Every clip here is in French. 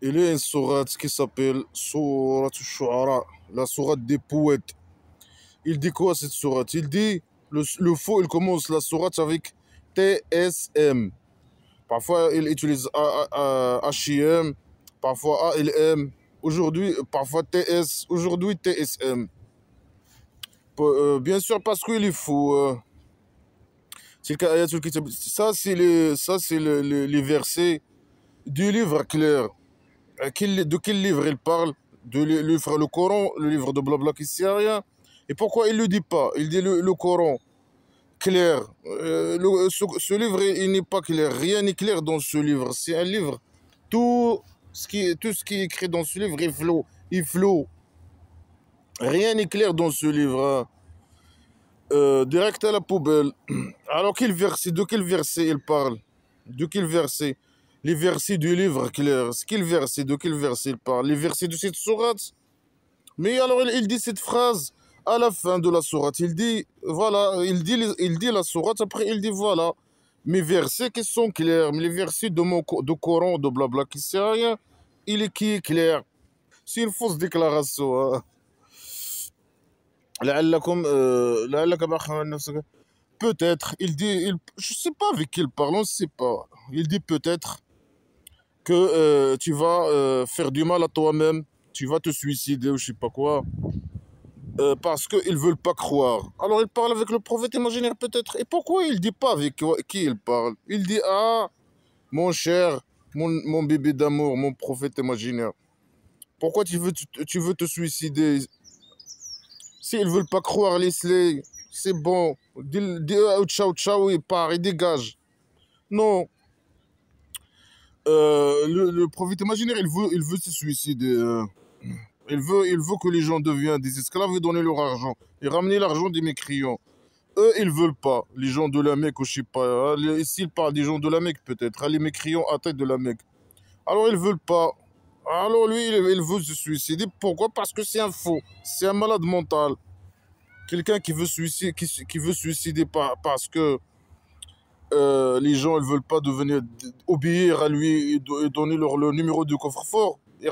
Il y a une sourate qui s'appelle Sourate Shu'ara, la sourate des poètes. Il dit quoi cette sourate? Il dit, le faux, il commence la sourate avec TSM. Parfois, il utilise HIM, parfois ALM. Aujourd'hui, parfois TS, aujourd'hui TSM. Bien sûr, parce qu'il est faux. Ça, les versets du livre clair. De quel livre il parle? Le livre, le Coran, le livre de Blabla qui sert à rien. Et pourquoi il ne le dit pas? Il dit le Coran clair. Ce livre, il n'est pas clair. Rien n'est clair dans ce livre. C'est un livre. Tout ce qui est écrit dans ce livre est flou. Il flou. Rien n'est clair dans ce livre, hein. Direct à la poubelle. Alors, de quel verset il parle? De quel verset? Les versets du livre clair. De quel verset il parle? Les versets de cette sourate. Mais alors, il dit cette phrase à la fin de la sourate. Il dit, voilà, il dit la sourate, après il dit, voilà, mes versets qui sont clairs, mais les versets de Coran, de blabla, qui sert à rien, qui est clair. C'est une fausse déclaration, hein. لعلكم لعلك باخع عن نفسك. Peut-être, je sais pas avec qui il parle, on ne sait pas. Il dit peut-être que tu vas faire du mal à toi-même, tu vas te suicider ou je sais pas quoi, parce qu'ils veulent pas croire. Alors il parle avec le prophète imaginaire peut-être. Et pourquoi il dit pas avec qui il parle? Il dit, ah, mon cher, mon bébé d'amour, mon prophète imaginaire. Pourquoi tu veux te suicider? S'ils veulent pas croire, laisse-les. C'est bon. Dis ciao ciao, il part, il dégage. Non. Le prophète imaginaire, il veut se suicider. Il veut que les gens deviennent des esclaves et donner leur argent. Et ramener l'argent des mécréants. Eux, ils veulent pas. Les gens de la Mecque, ou je sais pas. Ici, il parle des gens de la Mecque, peut-être. Les mécréants à tête de la Mecque. Alors, ils veulent pas. Alors, lui, il veut se suicider. Pourquoi? Parce que c'est un faux. C'est un malade mental. Quelqu'un qui veut suicider parce que les gens ne veulent pas devenir obéir à lui et donner le numéro de coffre-fort et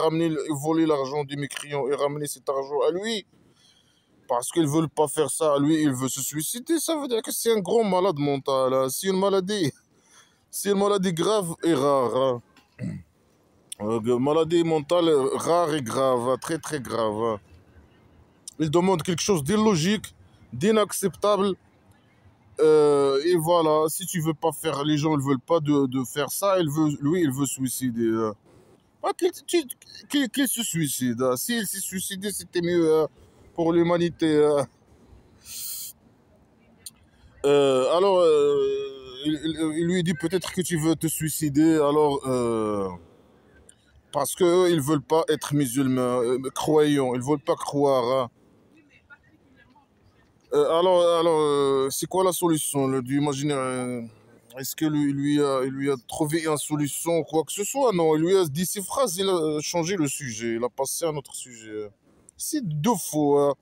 voler l'argent des mécréants et ramener cet argent à lui parce qu'ils ne veulent pas faire ça à lui, il veut se suicider. Ça veut dire que c'est un grand malade mental, hein. C'est une maladie grave et rare, hein. Maladie mentale rare et grave, hein, très très grave, hein. Il demande quelque chose d'illogique, d'inacceptable. Et voilà, si tu veux pas faire, les gens ne veulent pas de faire ça, lui, il veut suicider, hein. Ah, qu'il se suicide, hein. S'il s'est suicidé, c'était mieux, hein, pour l'humanité, hein. Alors, il lui dit peut-être que tu veux te suicider, alors, parce qu'eux, ils veulent pas être musulmans, croyants, ils veulent pas croire, hein. C'est quoi la solution du imaginaire? Est-ce que il lui a trouvé une solution ou quoi que ce soit? Non, il lui a dit ces phrases, il a changé le sujet, il a passé à un autre sujet. C'est deux faux, hein,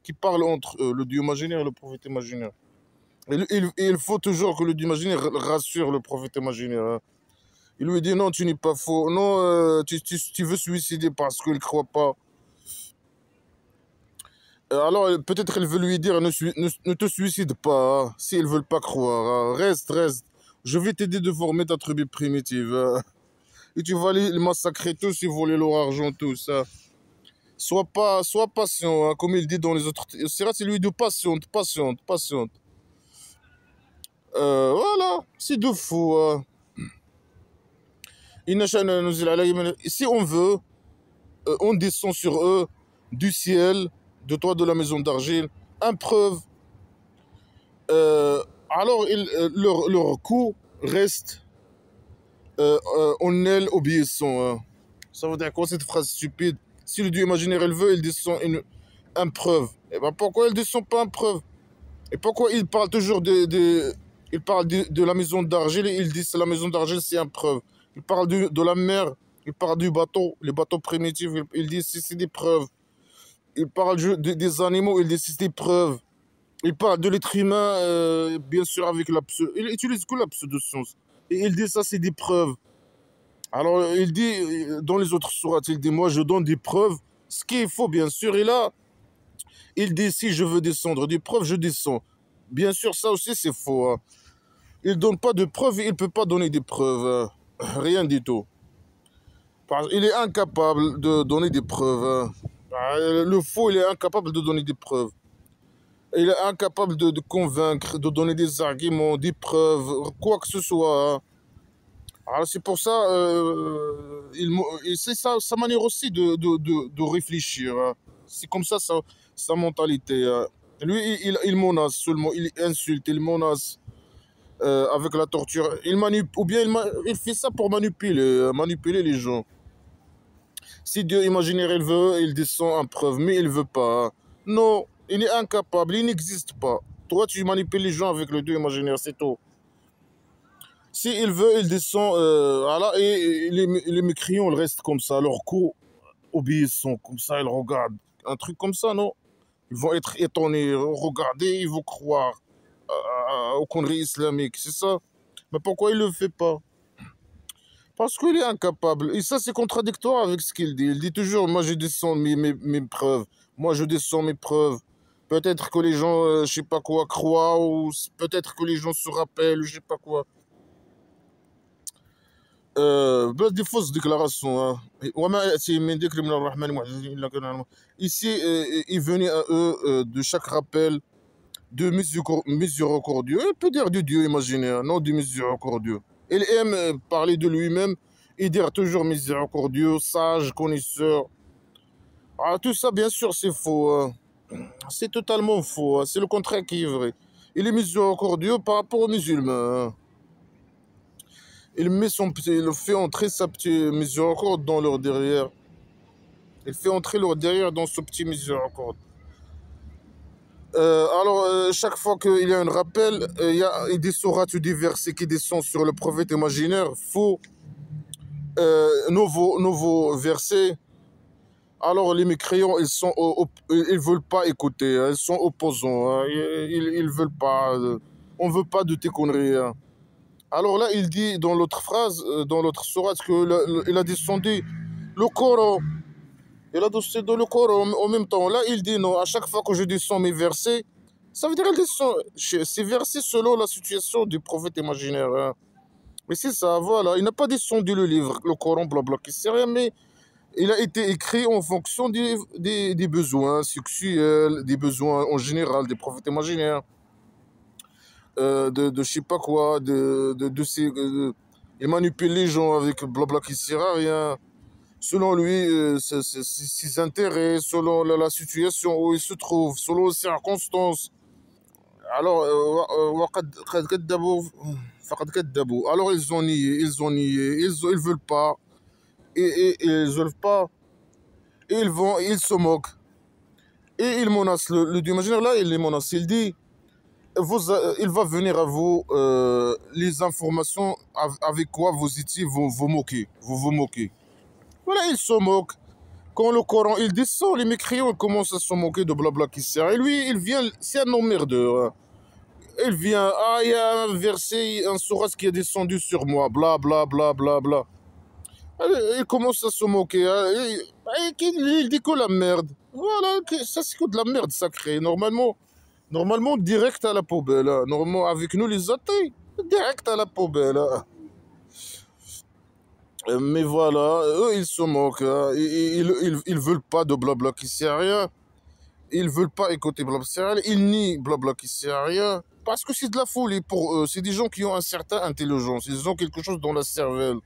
qui parlent entre eux, le dieu imaginaire et le prophète imaginaire. Il faut toujours que le dieu imaginaire rassure le prophète imaginaire, hein. Il lui dit non, tu n'es pas faux, non, tu veux suicider parce qu'il ne croit pas. Alors, peut-être elle veut lui dire ne te suicide pas, hein, s'ils ne veulent pas croire, hein. Reste. Je vais t'aider de former ta tribu primitive, hein. Et tu vas les massacrer tous et voler leur argent, tous, hein. Sois patient, hein, comme il dit dans les autres. C'est lui dit patiente. Voilà, c'est de fou, hein. Si on veut, on descend sur eux du ciel, de toi de la maison d'argile, preuve. Alors, leur cou reste en aile obéissant, hein. Ça veut dire quoi cette phrase stupide? Si le dieu imaginaire il veut, il descend une preuve. Et ben pourquoi il descend pas une preuve? Et pourquoi il parle toujours il parle de la maison d'argile et il dit que la maison d'argile c'est une preuve. Il parle de la mer, il parle du bateau, les bateaux primitifs, il dit c'est des preuves. Il parle des animaux, il dit c'est des preuves. Il parle de l'être humain, bien sûr, avec il utilise que la pseudo-science. Et il dit ça, c'est des preuves. Alors, il dit, dans les autres sourates, il dit, moi, je donne des preuves, ce qui est faux, bien sûr. Et là, il dit, si je veux descendre des preuves, je descends. Bien sûr, ça aussi, c'est faux, hein. Il ne donne pas de preuves, il ne peut pas donner des preuves, hein. Rien du tout. Il est incapable de donner des preuves, hein. Le faux, il est incapable de donner des preuves. Il est incapable de convaincre, de donner des arguments, des preuves, quoi que ce soit, hein. Alors c'est pour ça, c'est ça, sa manière aussi de réfléchir, hein. C'est comme ça sa mentalité, hein. Lui, il menace seulement, il insulte, il menace avec la torture. Ou bien il fait ça pour manipuler les gens. Si Dieu imaginaire il veut, il descend en preuve, mais il veut pas, hein. Non, il est incapable, il n'existe pas. Toi, tu manipules les gens avec le Dieu imaginaire, c'est tout. Si il veut, il descend, voilà, et les mécréants, ils restent comme ça, leur cou obéissant, comme ça, ils regardent. Un truc comme ça, non? Ils vont être étonnés, regarder, ils vont croire aux conneries islamiques, c'est ça? Mais pourquoi il ne le fait pas? Parce qu'il est incapable. Et ça, c'est contradictoire avec ce qu'il dit. Il dit toujours, moi, je descends mes preuves. Moi, je descends mes preuves. Peut-être que les gens, je sais pas quoi, croient, ou peut-être que les gens se rappellent, je sais pas quoi. Des fausses déclarations, hein. Ici, il venait à eux de chaque rappel de miséricordieux. Il peut dire du Dieu imaginaire, non du miséricordieux. Il aime parler de lui-même et dire toujours miséricordieux, sage, connaisseur. Ah, tout ça, bien sûr, c'est faux, hein. C'est totalement faux, hein. C'est le contraire qui est vrai. Il est miséricordieux par rapport aux musulmans, hein. Il fait entrer sa petite miséricorde dans leur derrière. Il fait entrer leur derrière dans ce petit miséricorde. Alors, chaque fois qu'il y a un rappel, il y a des sourates ou des versets qui descendent sur le prophète imaginaire, faux, nouveaux versets. Alors, les mécréants, ils veulent pas écouter, hein. Ils sont opposants, hein. Ils veulent pas. On veut pas de tes conneries, hein. Alors là, il dit dans l'autre phrase, dans l'autre sourate, qu'il a descendu le Coran. Il a descendu le Coran en même temps. Là, il dit non, à chaque fois que je descends mes versets, ça veut dire qu'il descend ces versets selon la situation du prophète imaginaire, hein. Mais c'est ça, voilà. Il n'a pas descendu le livre, le Coran, blabla, qui sait rien, mais il a été écrit en fonction des besoins sexuels, des besoins en général des prophètes imaginaires. De je sais pas quoi, il manipule les gens avec blabla qui sert à rien. Selon lui, ses intérêts, selon la situation où il se trouve, selon les circonstances. Alors, وقد كذبوا فقد كذبوا. Alors ils veulent pas, ils veulent pas, et ils se moquent, et ils menacent le Dieu imaginaire là, il les menace, il dit il va venir à vous les informations avec quoi vous étiez vous moquez. Vous vous moquez. Voilà, il se moque. Quand le Coran il descend, les mécréants commencent à se moquer de blabla qui sert. Et lui, il vient, c'est un emmerdeur, hein. Il vient, ah, il y a un verset, un sourate qui est descendu sur moi, bla bla bla bla bla. Il commence à se moquer, hein. Il dit que la merde. Voilà, ça c'est que de la merde sacrée. Normalement, direct à la poubelle, hein. Normalement, avec nous, les athées, direct à la poubelle, hein. Mais voilà, eux, ils se moquent, hein. Ils veulent pas de blabla qui sert à rien. Ils veulent pas écouter blabla qui sert à rien. Ils nient blabla qui sert à rien. Parce que c'est de la folie pour eux. C'est des gens qui ont un certain intelligence. Ils ont quelque chose dans la cervelle.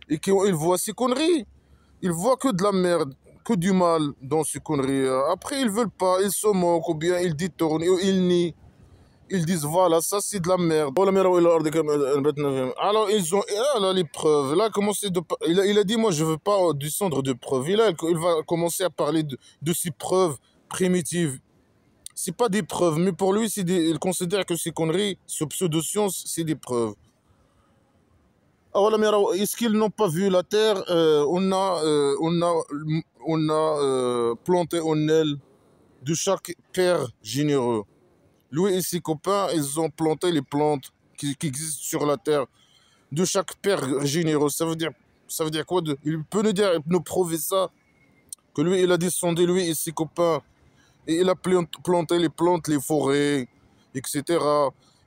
Et ils voient ces conneries. Ils voient que de la merde, que du mal dans ces conneries. Après, ils veulent pas. Ils se moquent ou bien ils détournent, ou ils nient. Ils disent voilà, ça c'est de la merde. Alors ils ont là, les preuves. Là, il a dit moi je veux pas descendre de preuves. Il va commencer à parler de ces preuves primitives. C'est pas des preuves, mais pour lui, il considère que ces conneries, ce pseudo-science, c'est des preuves. Est-ce qu'ils n'ont pas vu la terre? On a planté en elle de chaque père généreux. Lui et ses copains, ils ont planté les plantes qui existent sur la terre de chaque père généreux. Ça veut dire Ça veut dire quoi il peut nous dire, nous prouver ça, que lui, il a descendu, lui et ses copains, et il a planté les plantes, les forêts, etc.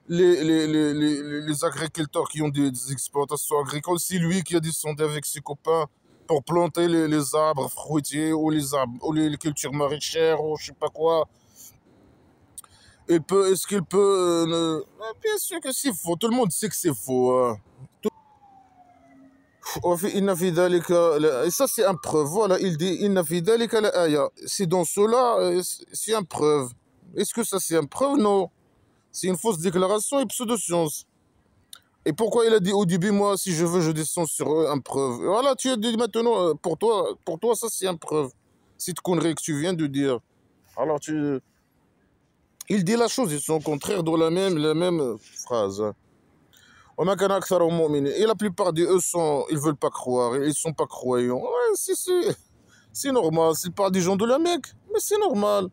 Les agriculteurs qui ont des exploitations agricoles, c'est lui qui a descendu avec ses copains pour planter les arbres fruitiers ou les arbres ou les cultures maraîchères ou je sais pas quoi. Est-ce qu'il peut bien sûr que c'est faux. Tout le monde sait que c'est faux. Hein. Et ça c'est une preuve. Voilà, il dit inna fi dhalika la aya. C'est dans cela, c'est une preuve. Est-ce que ça c'est une preuve? Non. C'est une fausse déclaration et pseudo-science. Et pourquoi il a dit au début, moi, si je veux, je descends sur eux, une preuve. Et voilà, tu as dit maintenant, pour toi, ça c'est une preuve. Cette connerie que tu viens de dire. Alors il dit la chose, ils sont contraires dans la même phrase. Et la plupart d'eux ils veulent pas croire, ils sont pas croyants. Ouais, c'est normal, c'est pas des gens de la Mecque, mais c'est normal.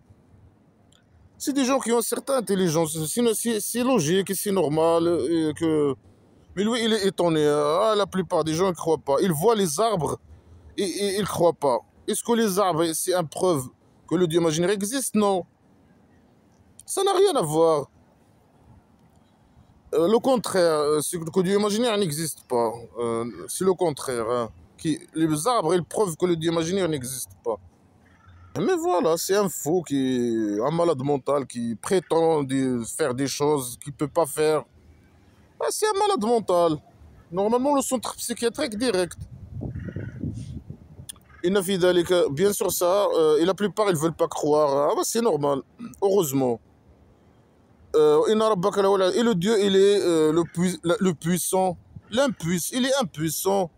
C'est des gens qui ont une certaine intelligence, c'est logique et c'est normal. Mais lui, il est étonné. Ah, la plupart des gens ne croient pas. Ils voient les arbres et ils ne croient pas. Est-ce que les arbres, c'est une preuve que le Dieu imaginaire existe? Non. Ça n'a rien à voir. Le contraire, c'est que le Dieu imaginaire n'existe pas. C'est le contraire. Hein. Les arbres, ils prouvent que le Dieu imaginaire n'existe pas. Mais voilà, c'est un fou, un malade mental qui prétend faire des choses qu'il ne peut pas faire. Ah, c'est un malade mental. Normalement, le centre psychiatrique direct. Bien sûr ça, et la plupart, ils ne veulent pas croire. Ah, bah, c'est normal, heureusement. Et le Dieu, il est le puissant, l'impuissant, il est impuissant,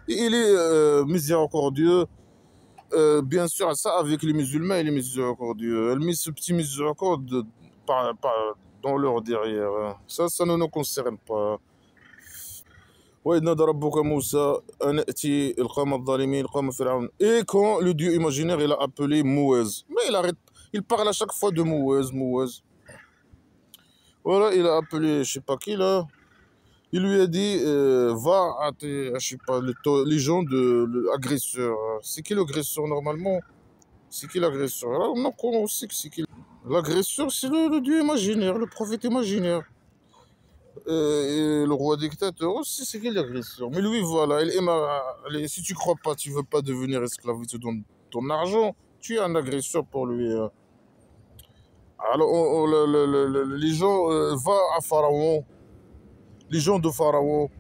et il est miséricordieux. Bien sûr, ça avec les musulmans, il est miséricordieux. Elle met ce petit miséricorde dans leur derrière. Hein. Ça ne nous concerne pas. Et quand le Dieu imaginaire, il a appelé Mouez, mais il parle à chaque fois de Mouez, Mouez. Voilà, il a appelé, je sais pas qui là. Il lui a dit, va à je sais pas, les gens de l'agresseur. C'est qui l'agresseur normalement? C'est qui l'agresseur? Alors, non, on sait que c'est qui. L'agresseur, c'est le Dieu imaginaire, le prophète imaginaire. Et le roi dictateur aussi, c'est qui l'agresseur? Mais lui, voilà, si tu crois pas, tu veux pas devenir esclave, il te donne ton argent, tu es un agresseur pour lui. Alors, les gens, va à Pharaon, les gens de Pharaon,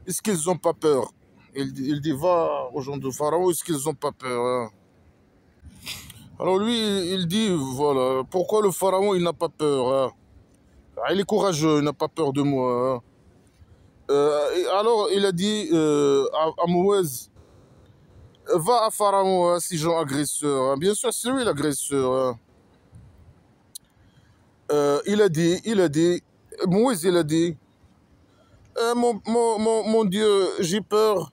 est-ce qu'ils n'ont pas peur? Il dit, va aux gens de Pharaon, est-ce qu'ils n'ont pas peur? Hein? Alors lui, il dit, voilà, pourquoi le Pharaon, il n'a pas peur? Hein? Ah, il est courageux, il n'a pas peur de moi. Hein? Alors, il a dit à Mouez, va à Pharaon, hein, ces gens agresseurs. Hein? Bien sûr, c'est lui l'agresseur. Hein? Mouez, il a dit, mon Dieu, j'ai peur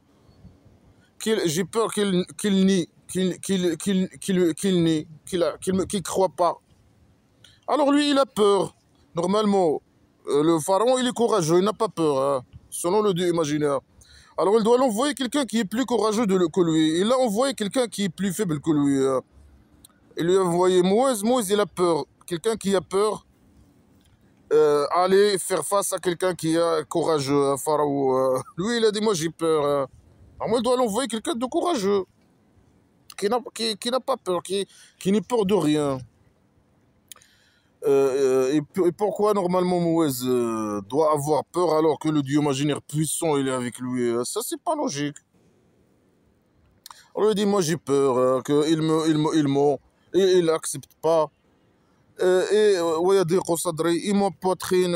qu'il nie, qu'il croit pas. Alors lui, il a peur. Normalement, le pharaon, il est courageux, il n'a pas peur, hein, selon le Dieu imaginaire. Alors il doit l'envoyer quelqu'un qui est plus courageux que lui. Il a envoyé quelqu'un qui est plus faible que lui. Hein. Il lui a envoyé Moïse. Moïse, il a peur. Quelqu'un qui a peur, aller faire face à quelqu'un qui est courageux, un pharaon. Lui, il a dit, moi j'ai peur. Hein. Alors moi, il doit l'envoyer quelqu'un de courageux, qui n'a pas peur, qui n'est peur de rien. Et pourquoi normalement Moïse doit avoir peur alors que le Dieu imaginaire puissant il est avec lui? Ça c'est pas logique. On lui dit moi j'ai peur qu'il ment et il n'accepte pas. Et mon poitrine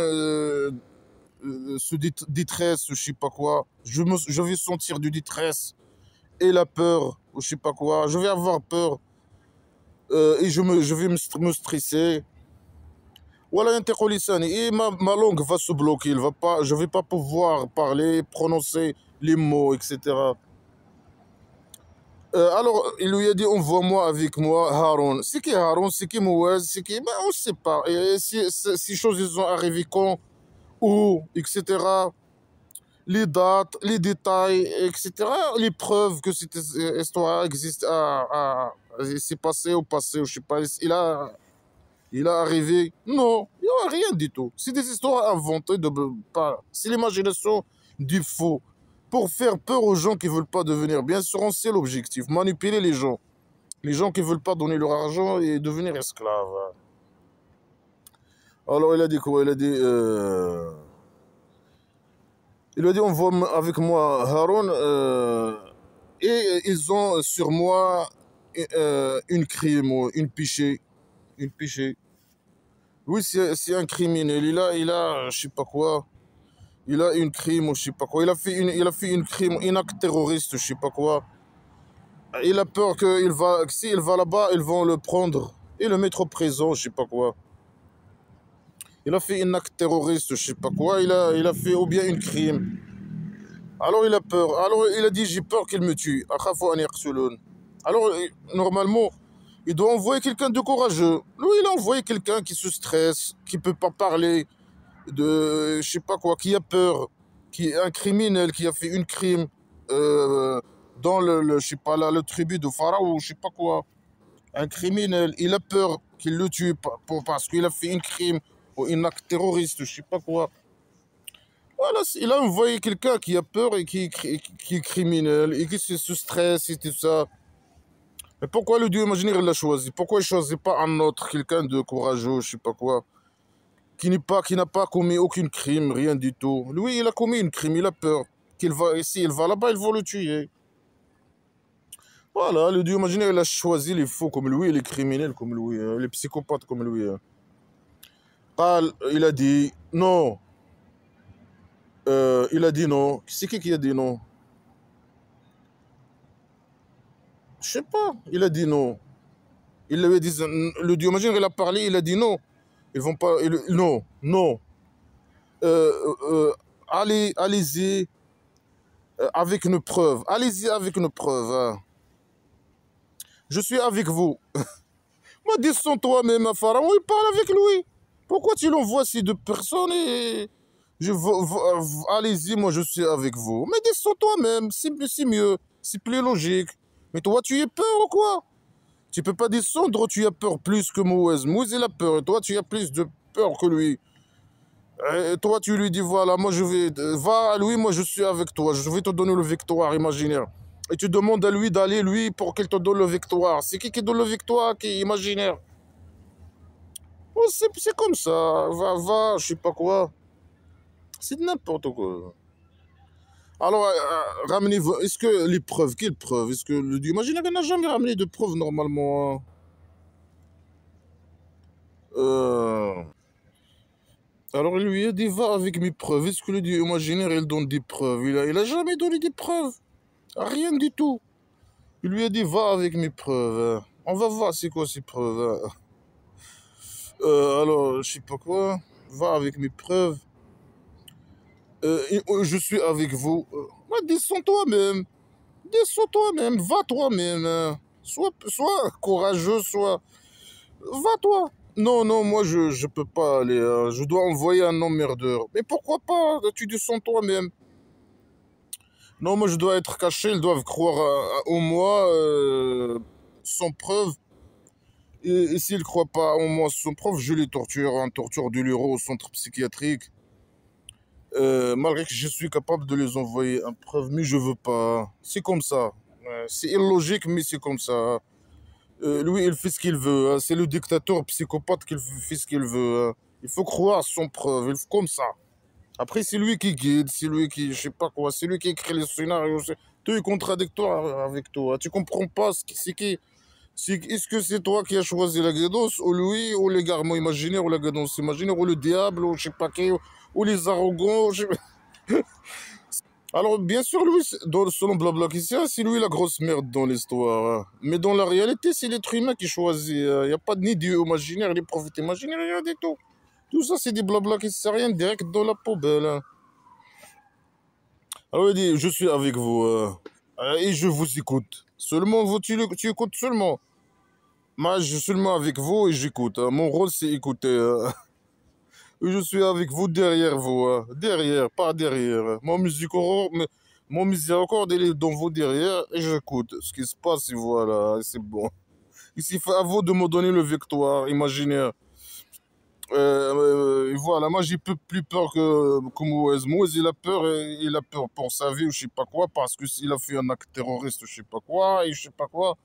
se détresse, je sais pas quoi. Je vais sentir du détresse et la peur, je sais pas quoi. Je vais avoir peur et je vais me stresser. Voilà, et ma langue va se bloquer, je ne vais pas pouvoir parler, prononcer les mots, etc. Alors, il lui a dit, envoie-moi avec moi Haroun. C'est qui Haroun? C'est qui Mouaz? C'est qui? Ben, on ne sait pas. Et ces choses, ils sont arrivées quand? Où? Etc. les dates, les détails, etc. Les preuves que cette histoire existe, s'est passé au passé, ou je sais pas, il a arrivé. Non, il n'y a rien du tout. C'est des histoires inventées c'est l'imagination du faux. Pour faire peur aux gens qui ne veulent pas devenir. Bien sûr, on sait l'objectif, manipuler les gens. Les gens qui ne veulent pas donner leur argent et devenir esclaves. Alors il a dit quoi? Il a dit on va avec moi Haroun et ils ont sur moi une crime ou une pichée. Une pichée. Oui, c'est un criminel. Il a, je sais pas quoi. Il a une crime ou je sais pas quoi. Il a fait une crime, un acte terroriste, je sais pas quoi. Il a peur que s'il va là-bas, ils vont le prendre et le mettre au prison, je sais pas quoi. Il a fait un acte terroriste, je sais pas quoi. Il a fait ou bien une crime. Alors il a peur. Alors il a dit j'ai peur qu'il me tue. Alors normalement, il doit envoyer quelqu'un de courageux. Lui, il a envoyé quelqu'un qui se stresse, qui peut pas parler, je sais pas quoi, qui a peur, qui est un criminel, qui a fait une crime dans je sais pas là, le tribu de Pharaon, je sais pas quoi. Un criminel, il a peur qu'il le tue parce qu'il a fait une crime ou un acte terroriste, je sais pas quoi. Voilà, il a envoyé quelqu'un qui a peur et qui est criminel et qui se stresse et tout ça. Mais pourquoi le Dieu imaginaire il l'a choisi? Pourquoi il ne choisit pas un autre, quelqu'un de courageux, je sais pas quoi, qui n'a pas commis aucun crime, rien du tout. Lui, il a commis une crime, il a peur. S'il va là-bas, ils vont le tuer. Voilà, le Dieu imaginaire il a choisi les faux comme lui, les criminels comme lui, les psychopathes comme lui. Il a dit non. Il a dit non. C'est qui a dit non? Je sais pas. Il a dit non. Il lui a dit, le Dieu imaginaire, il a parlé, il a dit non. Ils vont pas. Non, non. Allez-y avec une preuve. Allez-y avec une preuve. Hein. Je suis avec vous. Moi, descends toi-même à Pharaon et parle avec lui. Pourquoi tu l'envoies ces deux personnes et allez-y, moi je suis avec vous. Mais descends toi-même, c'est mieux, c'est plus logique. Mais toi, tu as peur ou quoi? Tu peux pas descendre, tu as peur plus que Moïse. Moïse, il a peur, et toi, tu as plus de peur que lui. Et toi, tu lui dis, voilà, moi, va à lui, moi, je suis avec toi. Je vais te donner le victoire imaginaire. Et tu demandes à lui d'aller, lui, pour qu'il te donne le victoire. C'est qui donne le victoire, qui est imaginaire? Oh, c'est comme ça. Va, je sais pas quoi. C'est n'importe quoi. Alors, ramenez, est-ce que les preuves, quelles preuves? Est-ce que le Dieu imaginaire n'a jamais ramené de preuves normalement? Hein. Euh, Alors il lui a dit va avec mes preuves. Est-ce que le Dieu imaginaire il donne des preuves? Il a jamais donné des preuves. Rien du tout. Il lui a dit va avec mes preuves. Hein. On va voir c'est quoi ces preuves. Hein. Alors, je sais pas quoi. Va avec mes preuves. Je suis avec vous. Descends toi-même. Descends toi-même. Va toi-même. Hein. Sois courageux, Va toi. Non, non, moi je peux pas aller. Je dois envoyer un emmerdeur. Mais pourquoi pas? Tu descends toi-même. Non, moi je dois être caché. Ils doivent croire en moi sans preuve. Et s'ils ne croient pas en moi sans preuve, je les torture. En torture de l'euro au centre psychiatrique. Malgré que je suis capable de les envoyer en preuve, mais je veux pas. C'est comme ça. C'est illogique, mais c'est comme ça. Lui, il fait ce qu'il veut. Hein. C'est le dictateur psychopathe qui fait ce qu'il veut. Hein. Il faut croire sans preuve. Il faut comme ça. Après, c'est lui qui guide, c'est lui qui, je sais pas quoi, c'est lui qui écrit les scénarios. Tout est contradictoire avec toi. Tu comprends pas c'est qui. Est-ce que c'est toi qui as choisi la guidance, ou lui, ou les garments imaginaires, ou la guidance imaginaire, ou le diable, ou je sais pas qui, ou les arrogants. Alors, bien sûr, lui, selon Blabla, c'est lui la grosse merde dans l'histoire. Hein. Mais dans la réalité, c'est l'être humain qui choisit. Il n'y a pas ni Dieu imaginaire, ni prophète imaginaire, rien du tout. Tout ça, c'est des Blabla qui ne servent à rien direct dans la poubelle. Hein. Alors, il dit, je suis avec vous et je vous écoute. Seulement, tu écoutes seulement. Moi, je suis seulement avec vous et j'écoute. Hein. Mon rôle, c'est écouter. Je suis avec vous derrière vous, hein. Derrière, pas derrière. Mon miséricorde, il est dans vous derrière et j'écoute ce qui se passe et voilà, et c'est bon. Ici, c'est à vous de me donner le victoire imaginaire. Et voilà, moi j'ai plus peur que Mouez. Mouez, il a peur pour sa vie ou je sais pas quoi, parce qu'il a fait un acte terroriste ou je sais pas quoi, et je sais pas quoi.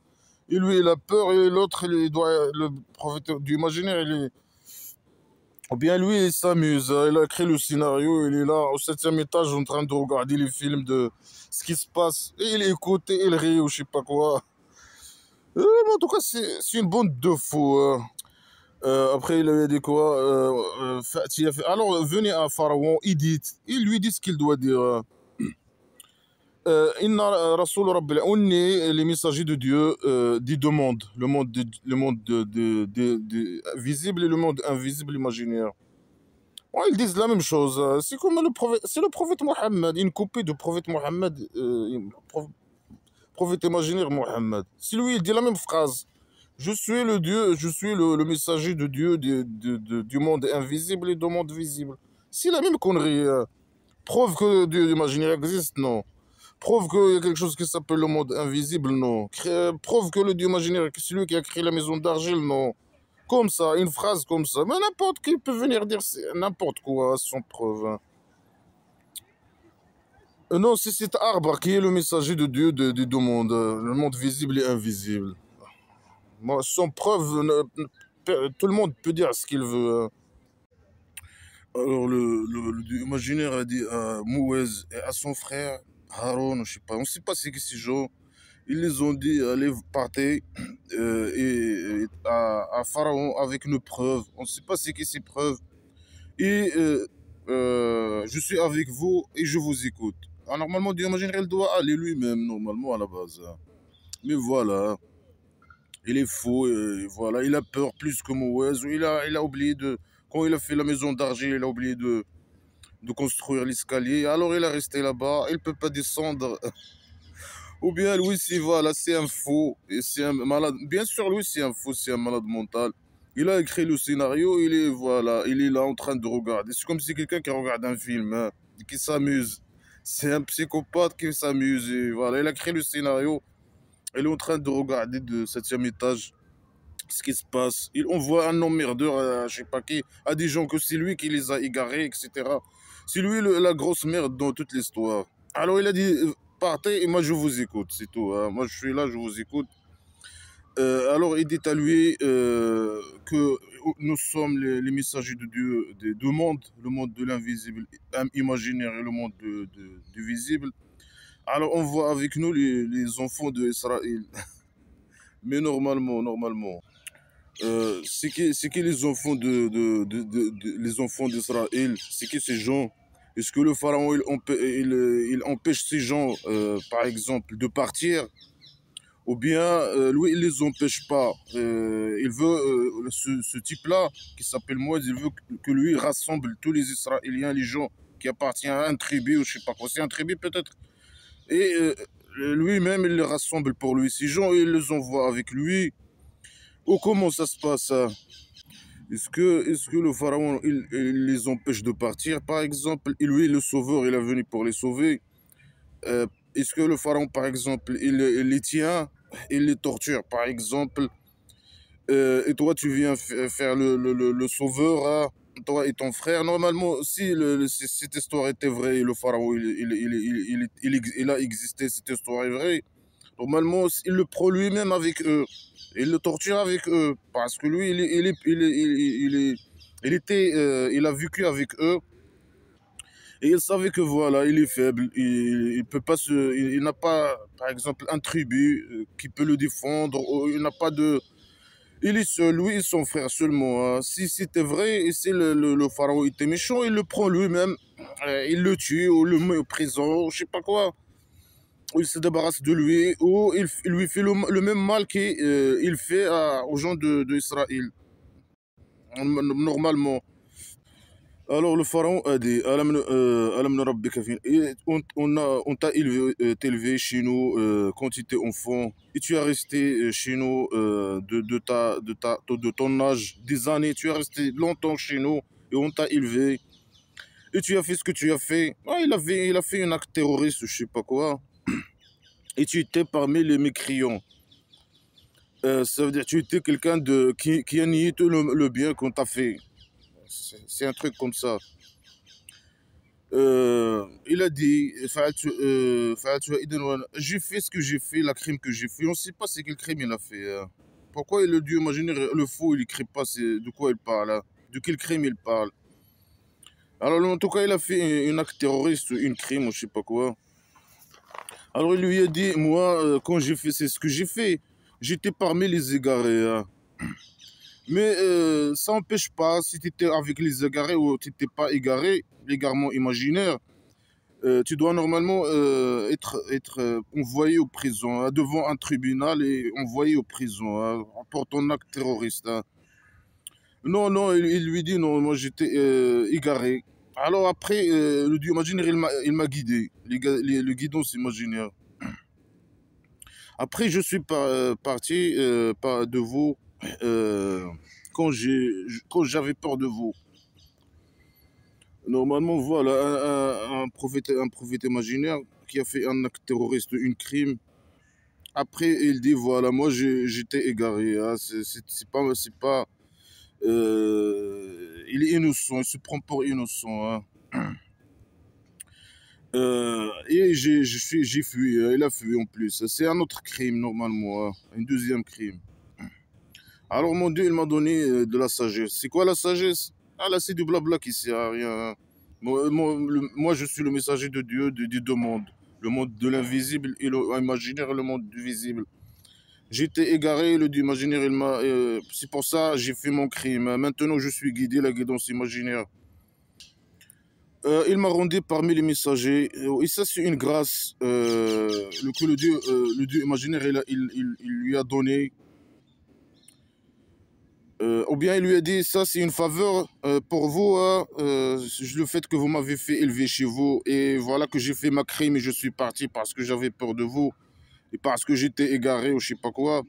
Et lui, il a peur, et l'autre, le prophète du imaginaire, ou bien lui, il s'amuse, hein. Il a créé le scénario, il est là au septième étage en train de regarder les films de ce qui se passe. Et il écoute, et il rit ou je sais pas quoi. Mais en tout cas, c'est une bande de fous, hein. Après, il avait dit quoi alors, venez à Pharaon, il lui dit ce qu'il doit dire. Inna Rasoul Rabbil, on est les messagers de Dieu des deux mondes, le monde visible et le monde invisible imaginaire. Ouais, ils disent la même chose. C'est comme c'est le prophète Mohammed, une copie du prophète Mohammed, prophète imaginaire Mohammed. C'est lui, il dit la même phrase. Je suis le Dieu, je suis le messager de Dieu du monde invisible et du monde visible. C'est la même connerie. Preuve que Dieu imaginaire existe, non. Preuve qu'il y a quelque chose qui s'appelle le monde invisible, non. Preuve que le Dieu imaginaire, c'est lui qui a créé la maison d'argile, non. Comme ça, une phrase comme ça. Mais n'importe qui peut venir dire n'importe quoi sans preuve, hein. Non, c'est cet arbre qui est le messager de Dieu des deux mondes, le monde visible et invisible. Moi, sans preuve, tout le monde peut dire ce qu'il veut, hein. Alors, le Dieu imaginaire a dit à Mouez et à son frère Haroun, je sais pas, on sait pas c'est qui ces gens. Ils les ont dit, allez, partez à Pharaon avec une preuve. On ne sait pas c'est qui ces preuves. Et je suis avec vous et je vous écoute. Ah, normalement, Dieu imaginaire, il doit aller lui-même, normalement, à la base, hein. Mais voilà, il est faux, et voilà, il a peur plus que Mouez. Il a oublié de. Quand il a fait la maison d'argile, il a oublié de construire l'escalier. Alors il est resté là-bas, il ne peut pas descendre. Ou bien lui, c'est voilà, c'est un faux, et c'est un malade. Bien sûr, lui, c'est un faux, c'est un malade mental. Il a écrit le scénario, voilà, il est là en train de regarder. C'est comme si quelqu'un qui regarde un film, hein, qui s'amuse. C'est un psychopathe qui s'amuse. Et voilà, il a créé le scénario. Il est en train de regarder de septième étage ce qui se passe. Il envoie un emmerdeur à je sais pas qui, à des gens que c'est lui qui les a égarés, etc. C'est lui la grosse merde dans toute l'histoire. Alors il a dit, partez et moi je vous écoute, c'est tout, hein. Moi je suis là, je vous écoute. Alors il dit à lui que nous sommes les messagers de Dieu des deux mondes, le monde de l'invisible imaginaire et le monde du visible. Alors on voit avec nous les enfants d'Israël. Mais normalement. C'est qui les enfants les enfants d'Israël? C'est qui ces gens? Est-ce que le pharaon il empêche ces gens, par exemple, de partir? Ou bien lui, il les empêche pas. Il veut ce type-là, qui s'appelle Moïse, il veut que lui rassemble tous les Israéliens, les gens qui appartiennent à un tribu, ou je sais pas quoi, c'est un tribu peut-être. Et lui-même, il les rassemble pour lui. Ces gens, il les envoie avec lui. Ou comment ça se passe, ça? Est-ce que le pharaon, il les empêche de partir, par exemple? Et lui, le sauveur, il est venu pour les sauver. Est-ce que le pharaon, par exemple, il les tient, il les torture, par exemple? Et toi, tu viens faire le sauveur, hein, toi et ton frère. Normalement, si cette histoire était vraie, le pharaon, il a existé, cette histoire est vraie. Normalement, il le prend lui-même avec eux. Il le torture avec eux. Parce que lui, il a vécu avec eux. Et il savait que voilà, il est faible. Il peut pas il n'a pas, par exemple, un tribu qui peut le défendre. Ou il n'a pas de. Il est seul, lui et son frère seulement, hein. Si c'était vrai, et si le pharaon était méchant, il le prend lui-même. Il le tue, ou le met au prison, ou je sais pas quoi. Ou il se débarrasse de lui, ou il lui fait le même mal qu'il fait aux gens d'Israël, normalement. Alors le pharaon a dit, Alam nurabbika on t'a élevé chez nous quand tu étais enfant, et tu es resté chez nous de ton âge, des années, tu es resté longtemps chez nous, et on t'a élevé, et tu as fait ce que tu as fait. Ah, il a fait un acte terroriste, je sais pas quoi, et tu étais parmi les mécréants. Ça veut dire que tu étais quelqu'un qui a nié tout le bien qu'on t'a fait. C'est un truc comme ça. Il a dit, j'ai fait ce que j'ai fait, la crime que j'ai fait. On ne sait pas c'est quel crime il a fait, hein. Pourquoi le Dieu imaginaire, le faux, il écrit pas de quoi il parle, hein. De quel crime il parle. Alors en tout cas, il a fait un acte terroriste, une crime, ou je sais pas quoi. Alors il lui a dit, moi, quand j'ai fait, c'est ce que j'ai fait. J'étais parmi les égarés, hein. Mais ça n'empêche pas, si tu étais avec les égarés ou tu n'étais pas égaré, l'égarement imaginaire, tu dois normalement être envoyé au prison, hein, devant un tribunal et envoyé au prison, hein, pour ton acte terroriste, hein. Non, non, il lui dit non, moi j'étais égaré. Alors après, le dieu imaginaire, il m'a guidé, le guidon imaginaire. Après, je suis parti de vous quand j'avais peur de vous. Normalement, voilà, un prophète imaginaire qui a fait un acte terroriste, une crime. Après, il dit, voilà, moi j'étais égaré, hein, c'est pas, il est innocent, il se prend pour innocent, hein. Et j'ai fui, il a fui en plus. C'est un autre crime normalement, hein, un deuxième crime. Alors mon Dieu, il m'a donné de la sagesse. C'est quoi la sagesse? Ah là, c'est du blabla qui sert à rien, hein. Moi, je suis le messager de Dieu des deux mondes. Le monde de l'invisible et l'imaginaire et le monde du visible. J'étais égaré, le Dieu imaginaire, c'est pour ça j'ai fait mon crime. Maintenant, je suis guidé, la guidance imaginaire. Il m'a rendu parmi les messagers. Et ça, c'est une grâce que le Dieu imaginaire, il lui a donné. Ou bien il lui a dit, ça c'est une faveur pour vous, hein, le fait que vous m'avez fait élever chez vous, et voilà que j'ai fait ma crime et je suis parti parce que j'avais peur de vous, et parce que j'étais égaré ou je sais pas quoi.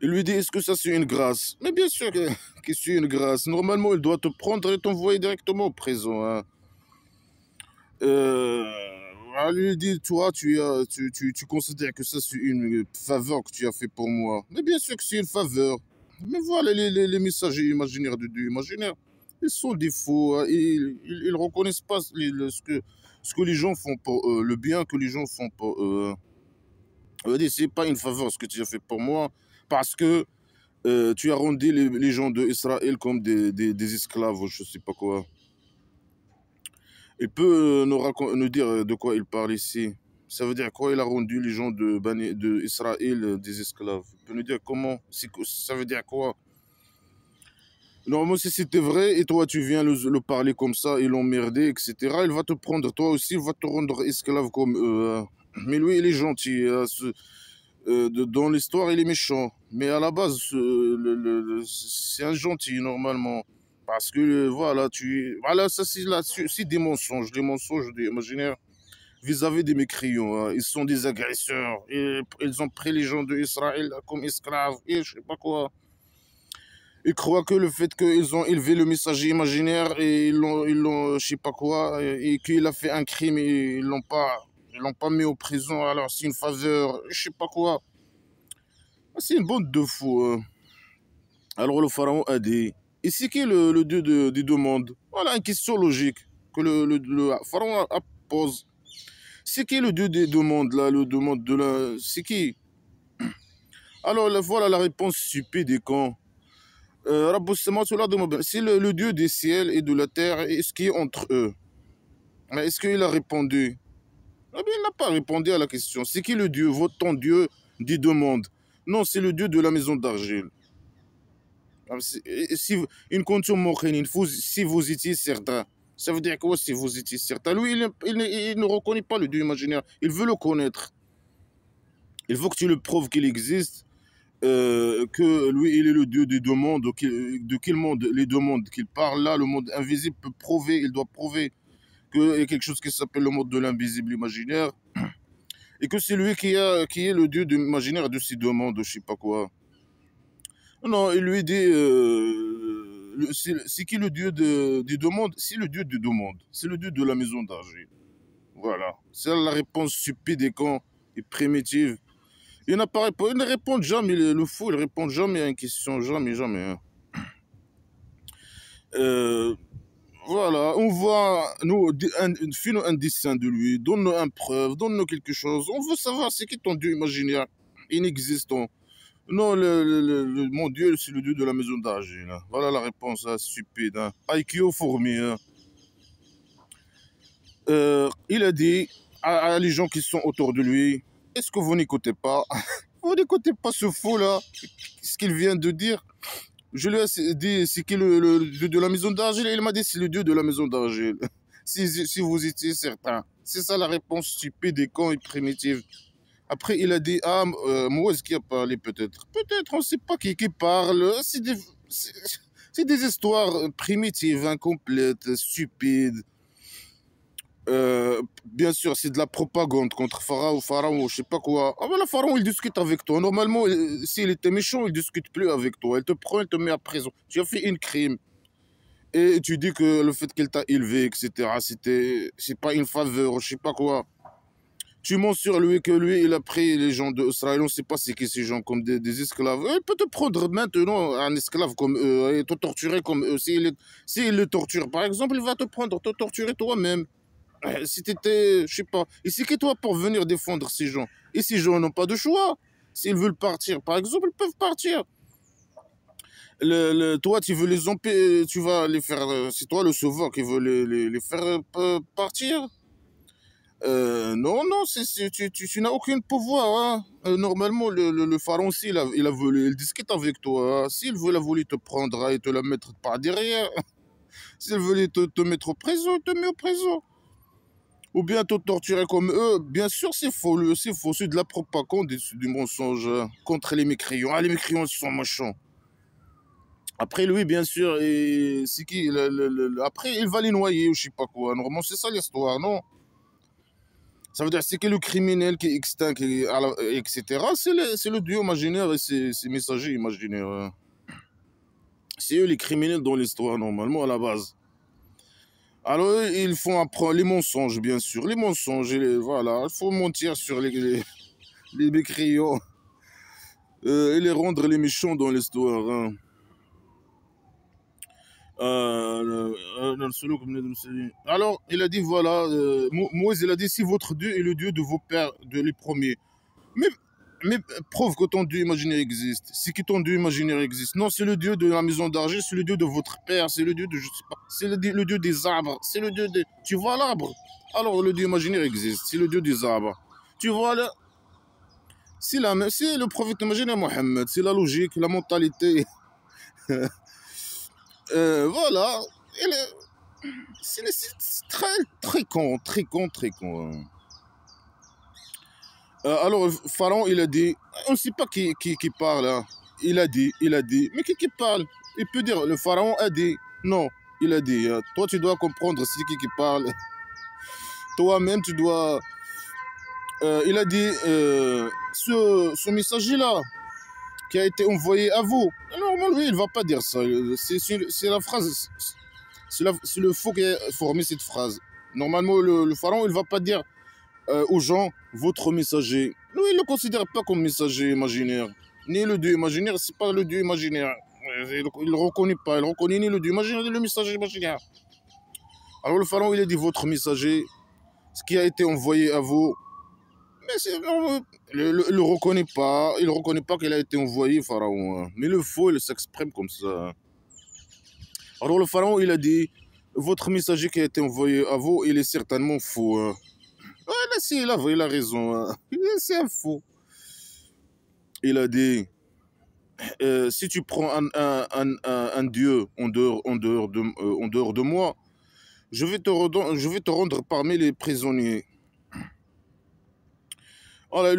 Il lui dit, est-ce que ça c'est une grâce? Mais bien sûr que c'est une grâce. Normalement, il doit te prendre et t'envoyer directement au présent, hein. Euh, il lui dit, toi, tu considères que ça c'est une faveur que tu as fait pour moi. Mais bien sûr que c'est une faveur. Mais voilà, les messagers imaginaires de Dieu imaginaire, ils sont des faux, hein. Ils ne reconnaissent pas ce que les gens font pour eux, le bien que les gens font pour eux. On va dire, c'est pas une faveur ce que tu as fait pour moi, parce que tu as rendu les gens d'Israël comme des esclaves, ou je sais pas quoi. Il peut nous dire de quoi il parle ici. Ça veut dire quoi il a rendu les gens de Israël des esclaves. Il peut nous dire comment, ça veut dire quoi. Normalement, si c'était vrai et toi tu viens le parler comme ça, et l'emmerder, etc., il va te prendre, toi aussi, il va te rendre esclave comme eux, hein. Mais lui, il est gentil, hein. Dans l'histoire, il est méchant. Mais à la base, c'est un gentil, normalement. Parce que, voilà, voilà, ça, c'est des mensonges imaginaires vis-à-vis des mécréants, hein. Ils sont des agresseurs. Ils ont pris les gens d'Israël comme esclaves, et je sais pas quoi. Ils croient que le fait qu'ils ont élevé le messager imaginaire et je sais pas quoi, et qu'il a fait un crime et ils l'ont pas mis au prison, alors c'est une faveur, je sais pas quoi. C'est une bande de fous, hein. Alors le pharaon a dit, et c'est qui le dieu des deux mondes? Voilà une question logique que le pharaon pose. C'est qui le dieu des deux mondes, là, le deux mondes de la... C'est qui? Alors voilà la réponse stupide et con. C'est le Dieu des ciels et de la terre et ce qui est entre eux. Mais est-ce qu'il a répondu? Eh bien, il n'a pas répondu à la question. C'est qui le Dieu, ton Dieu des deux mondes? Non, c'est le Dieu de la maison d'argile. Si, une contour mokhine, si vous étiez certain, ça veut dire quoi si vous étiez certain? Lui, il ne reconnaît pas le Dieu imaginaire. Il veut le connaître. Il faut que tu le prouves qu'il existe. Que lui, il est le Dieu des deux mondes, de quel monde les deux mondes qu'il parle là, le monde invisible peut prouver, il doit prouver qu'il y a quelque chose qui s'appelle le monde de l'invisible imaginaire, et que c'est lui qui est le Dieu imaginaire de ces deux mondes, je sais pas quoi. Non, il lui dit, C'est qui le dieu des demandes? C'est le dieu des demandes. C'est le dieu de la maison d'argile. Voilà. C'est la réponse stupide et con et primitive. Il n'a pas répondu. Il ne répond jamais. Le fou, il ne répond jamais à une question. Jamais, jamais. Hein. Euh, voilà. On voit, nous, fais-nous un dessin de lui. Donne-nous une preuve. Donne-nous quelque chose. On veut savoir c'est qui ton dieu imaginaire inexistant. Non, mon dieu, c'est le dieu de la maison d'argile. Hein. Voilà la réponse, hein, stupide. Hein. IQ fourmi. Hein. Il a dit à les gens qui sont autour de lui, est-ce que vous n'écoutez pas? Vous n'écoutez pas ce fou-là, ce qu'il vient de dire. Je lui ai dit, c'est qui le dieu de la maison d'argile? Et il m'a dit, c'est le dieu de la maison d'argile. Si vous étiez certain. C'est ça la réponse stupide et con et primitive. Après, il a dit, ah, moi, est-ce qui a parlé peut-être? Peut-être, on ne sait pas qui parle. C'est des histoires primitives, incomplètes, stupides. Bien sûr, c'est de la propagande contre Pharaon, je sais pas quoi. Ah ben, le Pharaon, il discute avec toi. Normalement, s'il était méchant, il discute plus avec toi. Il te prend, il te met à prison. Tu as fait un crime. Et tu dis que le fait qu'elle t'a élevé, etc., c'est pas une faveur, je sais pas quoi. Tu mens sur lui que lui, il a pris les gens d'Israël. On sait pas c'est qui ces gens, comme des esclaves. Il peut te prendre maintenant un esclave comme eux et te torturer comme eux. S'il le torture, par exemple, il va te prendre, te torturer toi-même. Si t'étais, je sais pas, et c'est qui toi pour venir défendre ces gens? Et ces gens n'ont pas de choix. S'ils veulent partir, par exemple, ils peuvent partir. Toi, tu veux les empêcher, tu vas les faire. C'est toi le sauveur qui veut les faire partir. Non, non, tu n'as aucun pouvoir. Hein. Normalement, le pharaon, aussi, il a voulu, il discute avec toi. Hein. S'il veut, il a voulu te prendre hein, et te la mettre par derrière. S'il voulait te mettre au prison, il te met au prison. Ou bien te torturer comme eux, bien sûr c'est faux, c'est de la propagande et du mensonge contre les mécréants. Ah les mécréants ils sont méchants. Après lui bien sûr, c'est qui après il va les noyer ou je sais pas quoi. Normalement c'est ça l'histoire, non? Ça veut dire c'est que le criminel qui est extinct, etc. C'est le dieu imaginaire et ses messagers imaginaires. Hein. C'est eux les criminels dans l'histoire normalement à la base. Alors, ils font apprendre les mensonges, bien sûr. Les mensonges, voilà. Il faut mentir sur les mécréants et les rendre les méchants dans l'histoire. Hein. Alors, il a dit, voilà, Moïse, il a dit, si votre Dieu est le Dieu de vos pères, les premiers, mais, mais prouve que ton Dieu imaginaire existe. C'est que ton Dieu imaginaire existe. Non, c'est le Dieu de la maison d'argile, c'est le Dieu de votre père, c'est le Dieu de, je sais pas, c'est le Dieu des arbres, c'est le Dieu des... Tu vois l'arbre? Alors le Dieu imaginaire existe, c'est le Dieu des arbres. Tu vois là? C'est le prophète imaginaire Mohammed, c'est la logique, la mentalité. Voilà. C'est très, très con, très con, très con. Hein. Alors, Pharaon, il a dit, on ne sait pas qui parle. Hein. Il a dit, mais qui parle? Il peut dire, le Pharaon a dit, non, il a dit, toi tu dois comprendre c'est qui parle. Toi-même, tu dois... il a dit, ce messager-là, qui a été envoyé à vous, normalement, lui, il ne va pas dire ça. C'est la phrase, c'est le faux qui a formé cette phrase. Normalement, le Pharaon, il ne va pas dire aux gens, votre messager. Lui, il ne le considère pas comme messager imaginaire. Ni le dieu imaginaire, c'est pas le dieu imaginaire. Il ne reconnaît pas. Il reconnaît ni le dieu imaginaire, ni le messager imaginaire. Alors le pharaon, il a dit votre messager, ce qui a été envoyé à vous, mais il ne le reconnaît pas. Il ne reconnaît pas qu'il a été envoyé, pharaon. Hein. Mais le faux, il s'exprime comme ça. Alors le pharaon, il a dit, votre messager qui a été envoyé à vous, il est certainement faux. Hein. Là, si, il a raison. Hein. C'est un faux. Il a dit, si tu prends un dieu en dehors de moi, je vais te rendre parmi les prisonniers. Alors,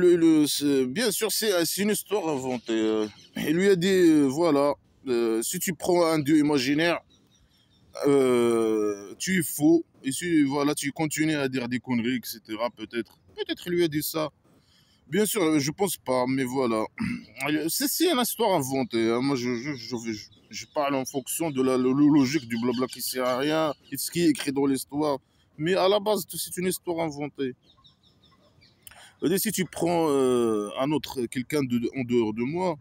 bien sûr, c'est une histoire inventée. Il lui a dit, voilà, si tu prends un dieu imaginaire, tu es faux. Et si voilà, tu continues à dire des conneries, etc., peut-être il lui a dit ça. Bien sûr, je pense pas, mais voilà. C'est une histoire inventée, hein. Moi, je parle en fonction de la logique du blabla qui sert à rien et de ce qui est écrit dans l'histoire. Mais à la base, c'est une histoire inventée. Et si tu prends un autre, quelqu'un en dehors de moi,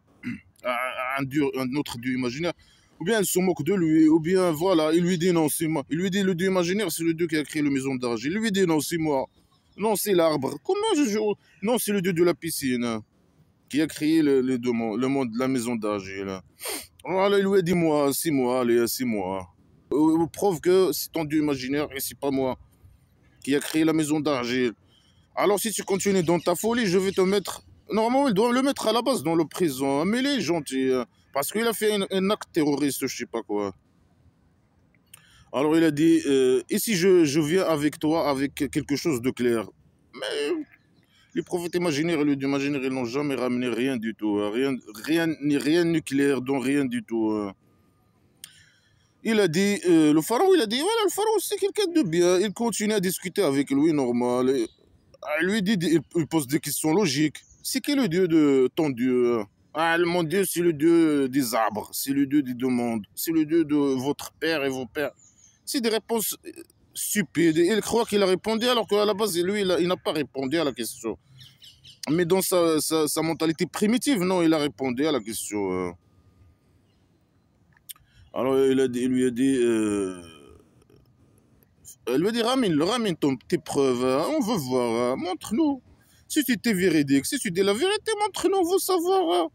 un autre dieu imaginaire, ou bien elle se moque de lui, ou bien voilà, il lui dit non, c'est moi. Il lui dit le dieu imaginaire, c'est le dieu qui a créé la maison d'argile. Il lui dit non, c'est moi. Non, c'est l'arbre. Comment je joue? Non, c'est le dieu de la piscine, hein, qui a créé le monde, la maison d'argile. Voilà, il lui a dit moi, c'est moi, allez, c'est moi. Preuve que c'est ton dieu imaginaire et c'est pas moi qui a créé la maison d'argile. Alors si tu continues dans ta folie, je vais te mettre... Normalement, ils doivent le mettre à la base dans le prison, hein, mais il est gentil, hein, parce qu'il a fait un acte terroriste, je sais pas quoi. Alors il a dit, et si je viens avec toi avec quelque chose de clair? Mais les prophètes imaginaires et le dieu imaginaire, ils n'ont jamais ramené rien du tout, hein, rien nucléaire, dont rien du tout, hein. Il a dit, le pharaon, il a dit, voilà, le pharaon, c'est quelqu'un de bien. Il continue à discuter avec lui, normal. Lui dit, il pose des questions logiques. C'est qui le dieu de ton dieu? Ah, mon dieu, c'est le dieu des arbres, c'est le dieu des deux mondes, c'est le dieu de votre père et vos pères. C'est des réponses stupides. Il croit qu'il a répondu alors qu'à la base, lui, il n'a pas répondu à la question. Mais dans sa mentalité primitive, non, il a répondu à la question. Alors il lui a dit, ramène tes preuves, hein, on veut voir, hein, montre-nous. Si tu étais véridique, si tu dis la vérité, montre-nous, on veut savoir, hein.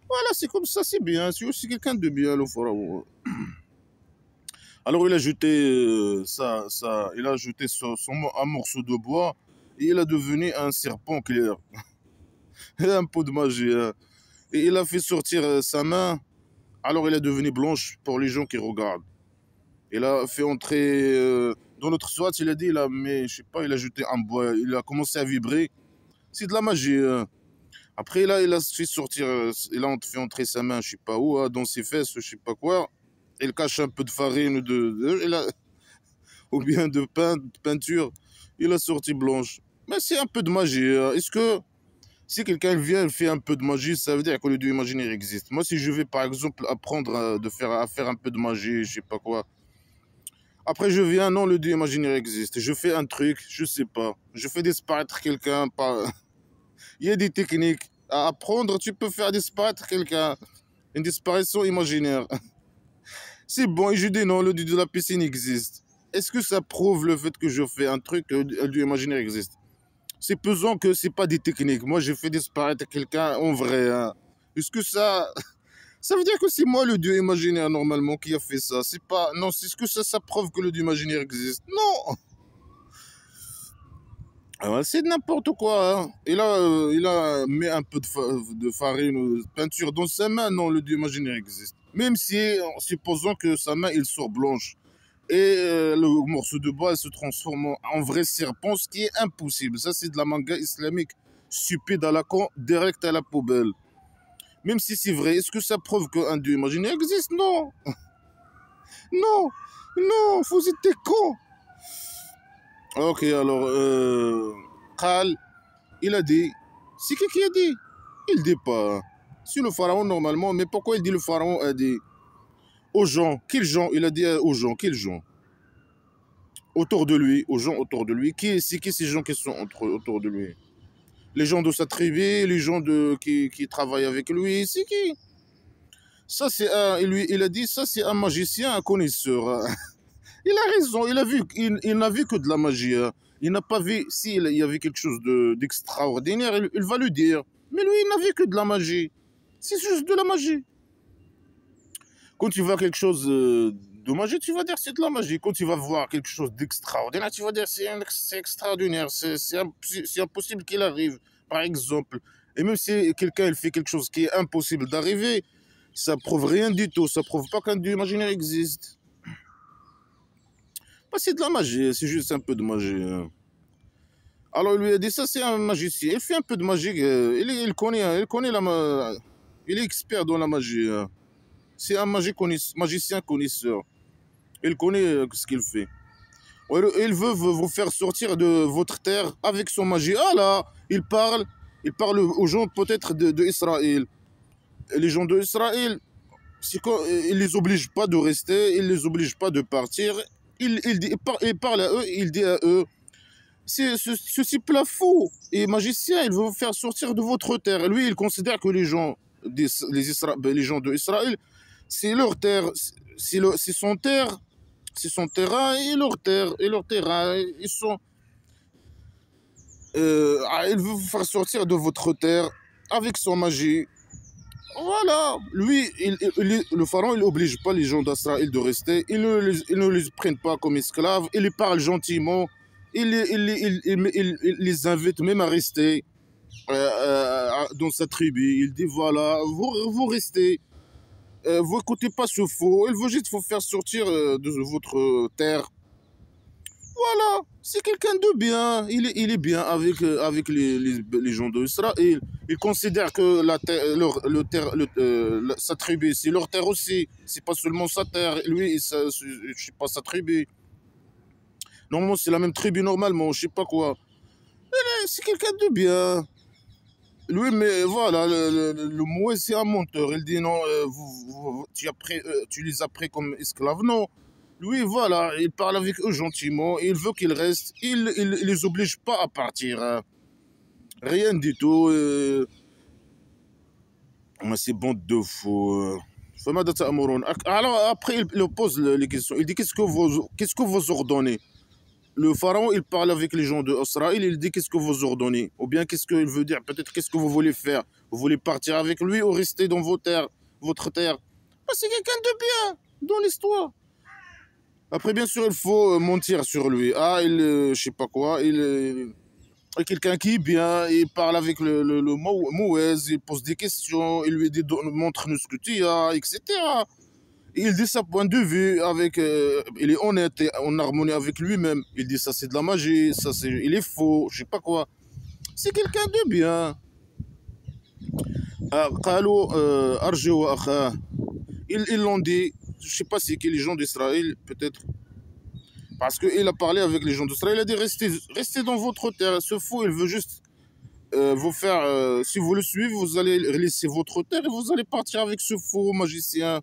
Voilà, c'est comme ça, c'est bien, c'est aussi quelqu'un de bien, le pharaon. Alors il a jeté, il a jeté un morceau de bois et il a devenu un serpent clair. Un pot de magie, hein. Et il a fait sortir sa main, alors il est devenu blanche pour les gens qui regardent. Il a fait entrer dans notre SWAT, il a dit, je sais pas, il a jeté un bois, il a commencé à vibrer. C'est de la magie, hein. Après, là, il a fait sortir, il a fait entrer sa main, je sais pas où, hein, dans ses fesses, je sais pas quoi. Il cache un peu de farine ou bien de peinture. Il a sorti blanche. Mais c'est un peu de magie, hein. Est-ce que si quelqu'un vient et fait un peu de magie, ça veut dire que le dieu imaginaire existe? Moi, si je vais, par exemple, apprendre à faire un peu de magie, je sais pas quoi. Après, je viens, non, le dieu imaginaire existe. Je fais un truc, je sais pas. Je fais disparaître quelqu'un par... Il y a des techniques à apprendre. Tu peux faire disparaître quelqu'un. Une disparition imaginaire. C'est bon, et je dis non, le dieu de la piscine existe. Est-ce que ça prouve le fait que je fais un truc, que le dieu imaginaire existe? C'est pesant que c'est pas des techniques. Moi, j'ai fait disparaître quelqu'un en vrai, hein. Est-ce que ça... Ça veut dire que c'est moi le dieu imaginaire normalement qui a fait ça. C'est pas... Non, c'est ce que ça prouve que le dieu imaginaire existe. Non. Ah, c'est n'importe quoi, hein. Il a mis un peu de farine ou de peinture dans sa main. Non, le dieu imaginaire existe. Même si, en supposant que sa main, il sort blanche. Et le morceau de bois se transforme en vrai serpent, ce qui est impossible. Ça, c'est de la manga islamique stupide à la con, direct à la poubelle. Même si c'est vrai, est-ce que ça prouve qu'un dieu imaginaire existe? Non. Non. Non, vous êtes des cons. Ok, alors, Khal, il a dit. C'est qui a dit? Il dit pas. C'est le pharaon normalement, mais pourquoi il dit le pharaon a dit? Aux gens, quels gens? Il a dit aux gens, quels gens? Autour de lui, aux gens autour de lui. C'est qui ces gens qui sont autour de lui? Les gens de sa tribu, les gens qui travaillent avec lui, c'est qui? Ça, c'est il a dit, ça, c'est un magicien, un connaisseur. Il a raison, il n'a vu que de la magie, hein. Il n'a pas vu, s'il y avait quelque chose d'extraordinaire, il va le dire. Mais lui, il n'a vu que de la magie. C'est juste de la magie. Quand tu vois quelque chose de magie, tu vas dire c'est de la magie. Quand tu vas voir quelque chose d'extraordinaire, tu vas dire c'est extraordinaire, c'est impossible qu'il arrive, par exemple. Et même si quelqu'un il fait quelque chose qui est impossible d'arriver, ça prouve rien du tout. Ça prouve pas qu'un dieu imaginaire existe. Bah, c'est de la magie, c'est juste un peu de magie, hein. Alors il lui a dit ça, c'est un magicien. Il fait un peu de magie. Il connaît il est expert dans la magie, hein. C'est un magicien connaisseur. Il connaît ce qu'il fait. Il veut vous faire sortir de votre terre avec son magie. Ah là, il parle. Il parle aux gens peut-être de Israël. Les gens d'Israël, il les oblige pas de rester, il les oblige pas de partir. Il parle à eux, il dit à eux, ce type-là fou et magicien, il veut vous faire sortir de votre terre. Lui, il considère que les gens d'Israël, c'est leur terre, c'est son terre, c'est son terrain et leur terre et leur terrain. Ils sont, il veut vous faire sortir de votre terre avec son magie. Voilà, lui, le pharaon, il n'oblige pas les gens d'Israël de rester, il ne les prenne pas comme esclaves, il les parle gentiment, il les invite même à rester dans sa tribu. Il dit voilà, vous restez, vous n'écoutez pas ce faux, il veut juste vous faire sortir de votre terre. Voilà, c'est quelqu'un de bien. Il est bien avec les gens d'Israël. Il considère que sa tribu, c'est leur terre aussi. C'est pas seulement sa terre. Lui, je sais pas, sa tribu. Normalement, c'est la même tribu normalement, je sais pas quoi. C'est quelqu'un de bien. Lui, mais voilà, le Mouais, c'est un menteur. Il dit non, tu les as pris comme esclaves. Non. Lui, voilà, il parle avec eux gentiment, il veut qu'ils restent, il les oblige pas à partir, hein. Rien du tout. Mais c'est bon de fou. Alors après, il pose les questions. Il dit qu'est-ce que vous ordonnez? Le pharaon, il parle avec les gens d'Israël, il dit qu'est-ce que vous ordonnez? Ou bien qu'est-ce qu'il veut dire? Peut-être qu'est-ce que vous voulez faire? Vous voulez partir avec lui ou rester dans votre terre? Bah, c'est quelqu'un de bien dans l'histoire. Après, bien sûr, il faut mentir sur lui. Ah, je sais pas quoi, est quelqu'un qui est bien, il parle avec le Mouez, il pose des questions, il lui dit montre-nous ce que tu as, etc. Il dit sa point de vue il est honnête et en harmonie avec lui-même. Il dit ça c'est de la magie, il est faux, je sais pas quoi. C'est quelqu'un de bien. قالوا أرجو أخاه. Ils l'ont dit, je sais pas c'est qui les gens d'Israël, peut-être. Parce qu'il a parlé avec les gens d'Israël, il a dit restez dans votre terre. Ce fou, il veut juste vous faire. Si vous le suivez, vous allez laisser votre terre et vous allez partir avec ce faux magicien.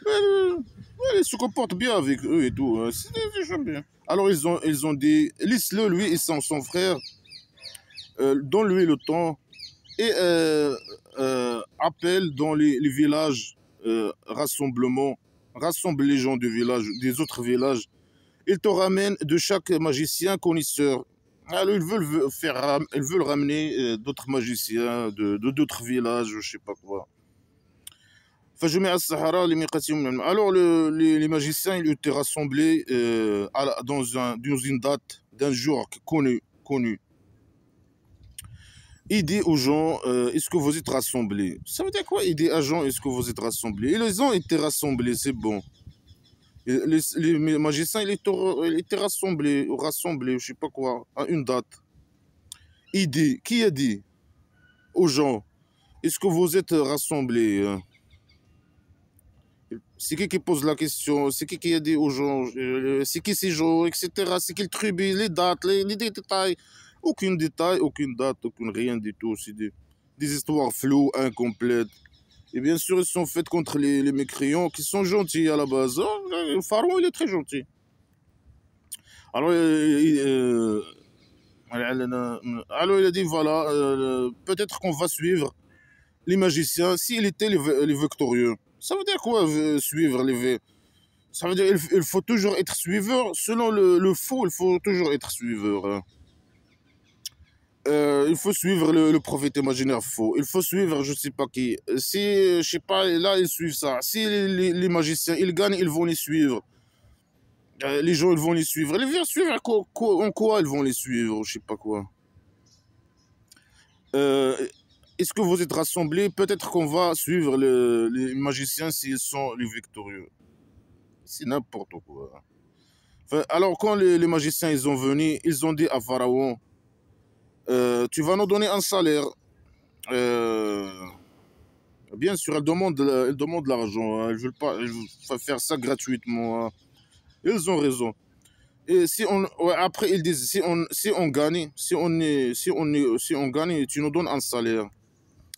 Il se comporte bien avec eux et tout. C'est déjà bien. Alors ils ont dit laisse-le, lui et son frère, donne-lui le temps et appelle dans les villages rassemblement. Rassemble les gens du village, des autres villages. Ils te ramènent de chaque magicien connaisseur. Alors ils veulent ramener d'autres magiciens de d'autres villages, je sais pas quoi. Alors les magiciens ils étaient rassemblés dans une date d'un jour connu. Il dit aux gens, est-ce que vous êtes rassemblés? Ça veut dire quoi? Il dit aux gens, est-ce que vous êtes rassemblés? Ils ont été rassemblés, c'est bon. Et les magiciens, ils étaient rassemblés, je sais pas quoi, à une date. Il dit, qui a dit aux gens, est-ce que vous êtes rassemblés? C'est qui pose la question? C'est qui a dit aux gens? C'est qui ces gens, etc. C'est qui le tribu, les dates, les détails? Aucun détail, aucune date, aucun rien du tout. C'est des histoires floues, incomplètes. Et bien sûr, ils sont faits contre les mécréants qui sont gentils à la base. Oh, le pharaon, il est très gentil. Alors, alors il a dit, voilà, peut-être qu'on va suivre les magiciens s'ils étaient les victorieux. Ça veut dire quoi, suivre les... Ça veut dire qu'il faut toujours être suiveur. Selon le faux, il faut toujours être suiveur, hein. Il faut suivre le prophète imaginaire faux. Il faut suivre je sais pas qui. Si, je sais pas, là, ils suivent ça. Si les magiciens, ils gagnent, ils vont les suivre. Les gens, ils vont les suivre. Ils vont suivre en quoi ils vont les suivre, je sais pas quoi. Euh, Est-ce que vous êtes rassemblés? Peut-être qu'on va suivre les magiciens s'ils sont les victorieux. C'est n'importe quoi. Enfin, alors, quand les magiciens ils ont venu, ils ont dit à Pharaon, tu vas nous donner un salaire. Euh, Bien sûr, elle demande l'argent, hein. Elles veulent pas faire ça gratuitement, hein. Ils ont raison. Et si on, ouais, après, ils disent, si on gagne, si on gagne, tu nous donnes un salaire.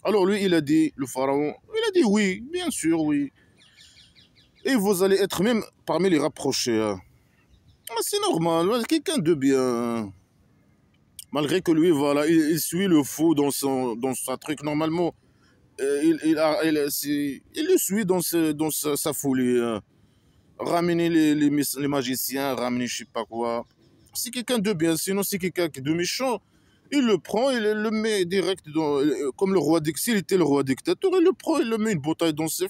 Alors lui, il a dit, le pharaon, il a dit oui, bien sûr, oui. Et vous allez être même parmi les rapprochés, hein. Ah, c'est normal, ouais, quelqu'un de bien. Malgré que lui, voilà, il suit le fou dans sa truc. Normalement, il le suit dans sa folie, hein. Ramener les magiciens, ramener je sais pas quoi. C'est quelqu'un de bien, sinon c'est quelqu'un de méchant. Il le prend, il le met direct comme le roi dictateur. S'il était le roi dictateur, il le prend, il le met une bouteille dans sa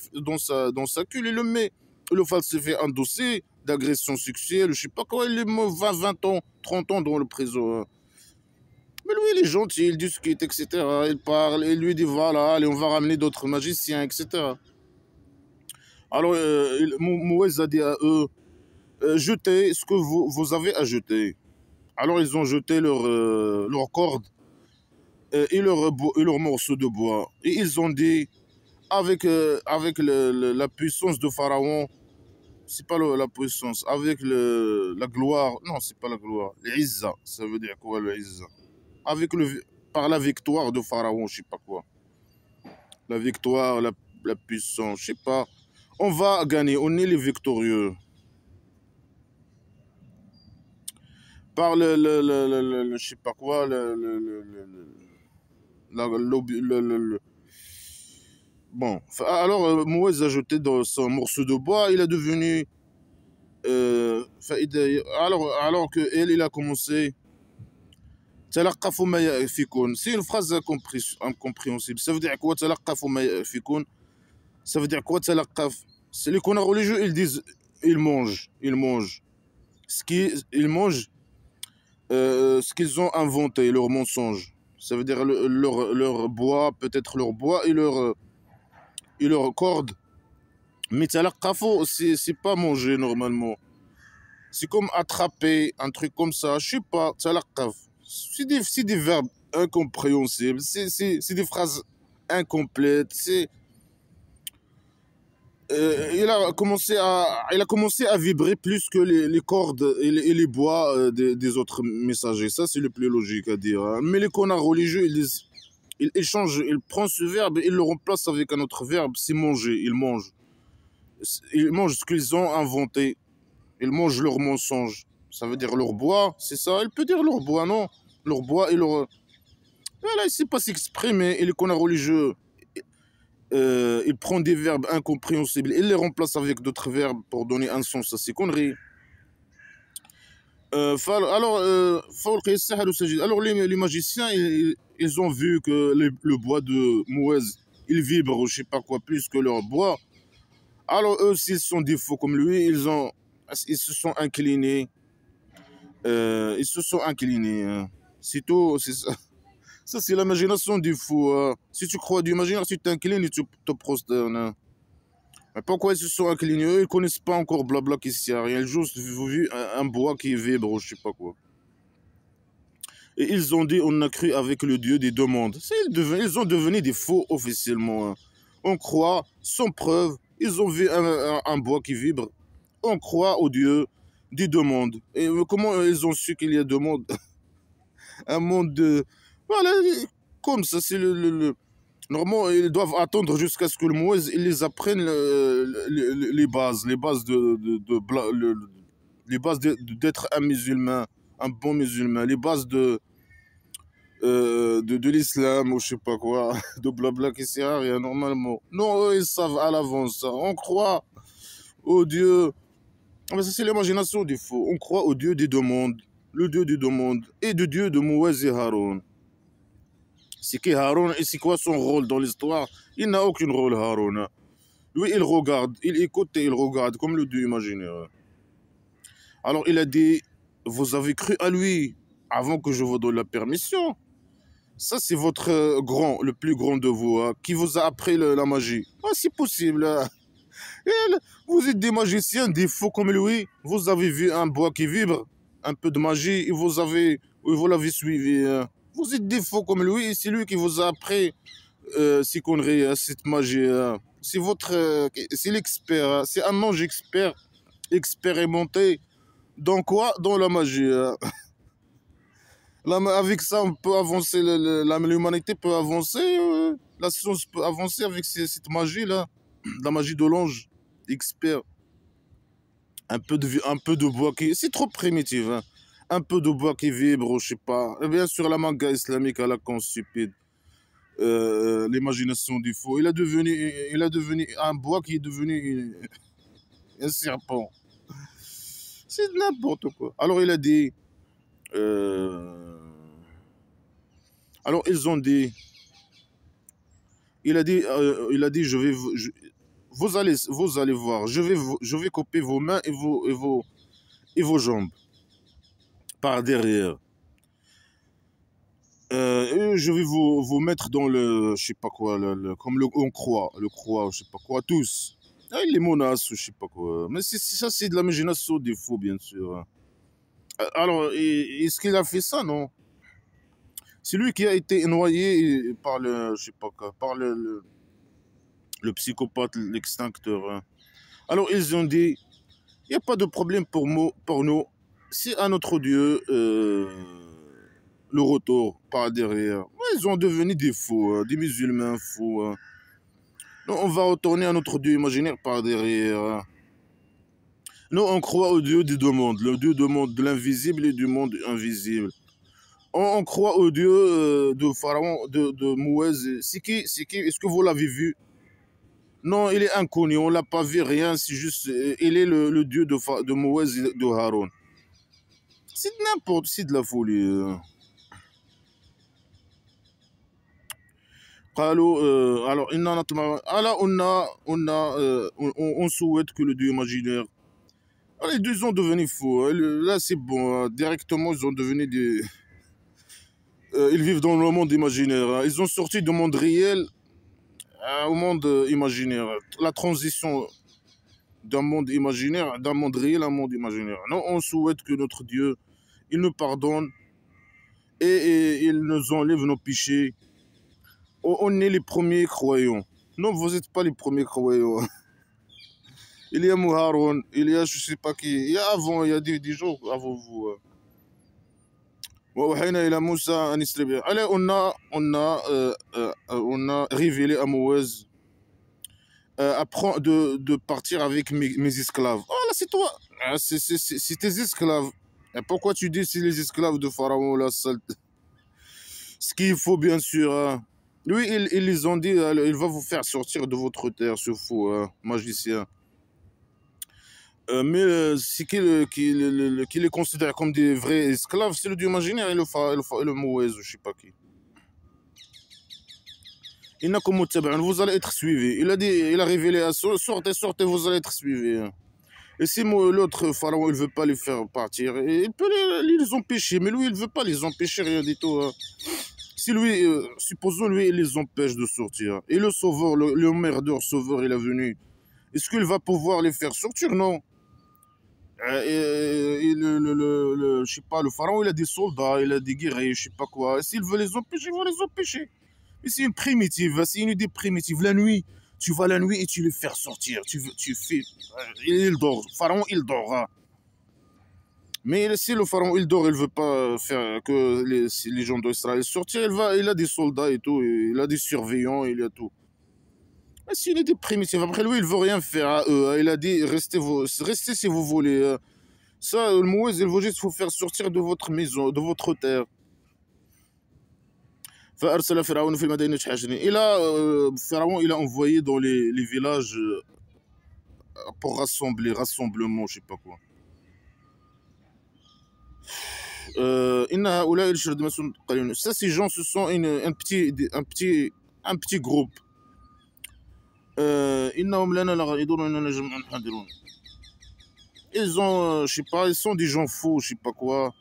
queue, il le met. Il le falsifie un dossier d'agression sexuelle, je sais pas quoi, il le met 20 ans, 30 ans dans le prison, hein. Mais lui, il est gentil, il discute, etc. Il parle, il lui dit voilà, allez, on va ramener d'autres magiciens, etc. Alors, Mouez a dit à eux, jetez ce que vous avez à jeter. Alors, ils ont jeté leur corde et leur morceau de bois. Et ils ont dit, avec la puissance de Pharaon, c'est pas la puissance, avec la gloire, non, c'est pas la gloire, l'Izza, ça veut dire quoi l'Izza? Avec par la victoire de Pharaon, je sais pas quoi. La victoire, la puissance, je sais pas. On va gagner, on est les victorieux. Par je sais pas quoi, bon. Alors, Mouez a jeté dans son morceau de bois, il est devenu, alors que elle, il a commencé, c'est une phrase incompréhensible. Ça veut dire quoi? Ça veut dire quoi? C'est les connards religieux, ils disent, ils mangent. Ils mangent ce qu'ils ont inventé, leur mensonge. Ça veut dire leur bois, peut-être leur bois et leur corde. Mais talaqafo, c'est pas manger normalement. C'est comme attraper, un truc comme ça. Je sais pas, talaqaf. C'est des verbes incompréhensibles. C'est des phrases incomplètes. Il a commencé à vibrer plus que les cordes et les bois des autres messagers. Ça, c'est le plus logique à dire, hein. Mais les connards religieux, ils changent, ils prennent ce verbe et ils le remplacent avec un autre verbe, c'est manger. Ils mangent. Ils mangent ce qu'ils ont inventé. Ils mangent leur mensonge. Ça veut dire leur bois, c'est ça? Il peut dire leur bois, non? Leur bois et leur... Voilà, il ne sait pas s'exprimer. Et les connards religieux, il prend des verbes incompréhensibles, il les remplace avec d'autres verbes pour donner un sens à ces conneries. Alors les magiciens, ils ont vu que le bois de Mouez, il vibre ou je sais pas quoi plus que leur bois. Alors eux, s'ils sont des faux comme lui, ils se sont inclinés. Ils se sont inclinés, hein. C'est tout, c'est ça. Ça, c'est l'imagination du fou, hein. Si tu crois d'imaginer, si tu t'inclines et tu te prosternes, hein. Mais pourquoi ils se sont inclinés? Eux, ils ne connaissent pas encore blabla qui sert à rien. Ils ont juste vu un bois qui vibre ou je sais pas quoi. Et ils ont dit, on a cru avec le dieu des deux mondes. Ils ont devenu des faux officiellement, hein. On croit, sans preuve, ils ont vu un bois qui vibre. On croit au dieu des deux mondes. Et comment ils ont su qu'il y a deux mondes? Un monde de... Voilà, comme ça, c'est normalement, ils doivent attendre jusqu'à ce que le Moïse ils les apprenne les bases les bases d'être un musulman, un bon musulman, les bases de l'islam ou je sais pas quoi, de blabla qui sert à rien normalement. Non, eux, ils savent à l'avance ça. On croit au Dieu. Ah, mais ça, c'est l'imagination du faux. On croit au Dieu des deux mondes, le Dieu des deux mondes, et du Dieu de Moïse et Haroun. C'est qui Haroun et c'est quoi son rôle dans l'histoire? Il n'a aucun rôle, Haroun. Lui, il regarde, il écoute et il regarde, comme le Dieu imaginaire. Alors, il a dit, vous avez cru à lui avant que je vous donne la permission. Ça, c'est votre grand, le plus grand de vous, hein, qui vous a appris la magie. Ah, c'est possible, hein. Vous êtes des magiciens, des fous comme lui. Vous avez vu un bois qui vibre, un peu de magie, et vous l'avez suivi, hein. Vous êtes des faux comme lui, et c'est lui qui vous a appris ces conneries, hein, cette magie, hein. C'est l'expert, hein. C'est un ange expert, expérimenté Dans quoi? Dans la magie. Avec ça, on peut avancer, l'humanité peut avancer, la science peut avancer avec cette magie-là, la magie de l'ange, expert. Un peu de bois qui... C'est trop primitif, hein. Un peu de bois qui vibre, je sais pas. Et bien sûr, la manga islamique à la con stupide. L'imagination du faux. Il a devenu un bois qui est devenu un serpent. C'est n'importe quoi. Alors il a dit... euh, alors ils ont dit... il a dit, vous allez voir, je vais couper vos mains et vos jambes par derrière. Et je vais vous mettre dans le, je sais pas quoi, comme on croit, je sais pas quoi, tous. Ah, il les menace, je sais pas quoi. Mais ça, c'est de l'imagination des faux, bien sûr. Alors, est-ce qu'il a fait ça, non? C'est lui qui a été noyé par le, je sais pas quoi, par le psychopathe, l'extincteur, hein. Alors, ils ont dit, il n'y a pas de problème pour nous. C'est à notre Dieu le retour par derrière. Ouais, ils ont devenu des fous, hein, des musulmans fous, hein. Nous, on va retourner à notre Dieu imaginaire par derrière, hein. Nous, on croit au Dieu des deux mondes, le Dieu du monde de l'invisible et du monde invisible. On croit au Dieu de Pharaon, de Moïse. C'est qui? Est-ce que vous l'avez vu? Non, il est inconnu, on l'a pas vu, rien, c'est juste, il est le Dieu de Moïse et de Haroun. C'est de la folie. Alors, on souhaite que le Dieu imaginaire. Ah, les deux sont devenus fous, hein. Là, c'est bon, hein. Directement, ils ont devenu des. Ils vivent dans le monde imaginaire, hein. Ils ont sorti du monde réel au monde imaginaire. La transition d'un monde réel à un monde imaginaire. Non, on souhaite que notre Dieu, il nous pardonne et il nous enlève nos péchés. On est les premiers croyants. Non, vous n'êtes pas les premiers croyants. Il y a Muharon, il y a je sais pas qui. Il y a avant, il y a des jours avant vous. وأوحينا إلى موسى أن يسر بها. Allez, on a révélé à Moïse de partir avec mes esclaves. Oh là, c'est toi. Ah, c'est tes esclaves. Et pourquoi tu dis c'est les esclaves de Pharaon, là, ce qu'il faut, bien sûr, hein. Lui, ils les ont dit, il va vous faire sortir de votre terre, ce fou, hein, magicien. Mais c'est qui les considère comme des vrais esclaves, c'est le dieu imaginaire et le Moïse, je sais pas qui. Vous allez être suivis. Il a dit, il a révélé à sortez, sortez, vous allez être suivis, hein. Et si l'autre pharaon, il veut pas les faire partir, il peut les empêcher, mais lui, il veut pas les empêcher, rien du tout, hein. Si lui, supposons lui, il les empêche de sortir, et le sauveur, le merdeur sauveur, il est venu, est-ce qu'il va pouvoir les faire sortir? Non. Je sais pas, le pharaon, il a des soldats, il a des guerriers, je sais pas quoi. S'il veut les empêcher, il va les empêcher. Mais c'est une primitive, c'est une idée primitive. La nuit, tu vas la nuit et tu les fais sortir. Tu fais. Il dort. Le pharaon, il dort, hein. Mais si le pharaon, il dort, il veut pas faire que les gens d'Israël sortent, il a des soldats et tout, il a des surveillants, il a tout. Mais c'est une idée primitive. Après, lui, il veut rien faire à eux, hein. Il a dit, restez si vous voulez, hein. Ça, le Moïse, il veut juste vous faire sortir de votre maison, de votre terre. فأرسل فرعون في المدائن حاشرين. Pharaon, il a envoyé dans les villages pour rassemblement, je sais pas quoi. Ça, ces gens, ce sont un petit groupe. إنهم لنا لغائظون وإننا جميع حاذرون. Ils ont, je sais pas, ils sont des gens fous, je sais pas quoi.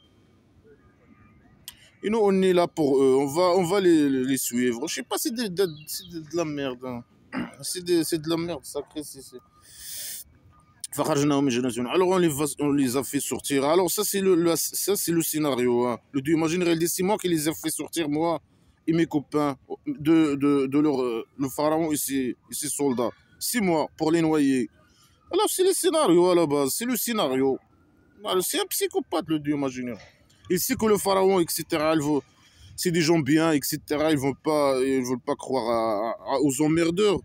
Et nous, on est là pour eux. On va les suivre. Je sais pas, c'est de la merde, hein. C'est de la merde sacrée. Alors on les a fait sortir. Alors ça c'est ça c'est le scénario, hein. Le Dieu imaginaire, il dit c'est moi qui les ai fait sortir, moi et mes copains de le pharaon et ses soldats. 6 mois pour les noyer. Alors c'est le scénario à la base, c'est le scénario. C'est un psychopathe, le dieu imaginaire. Il sait que le pharaon, etc., c'est des gens bien, etc., ils veulent pas croire aux emmerdeurs.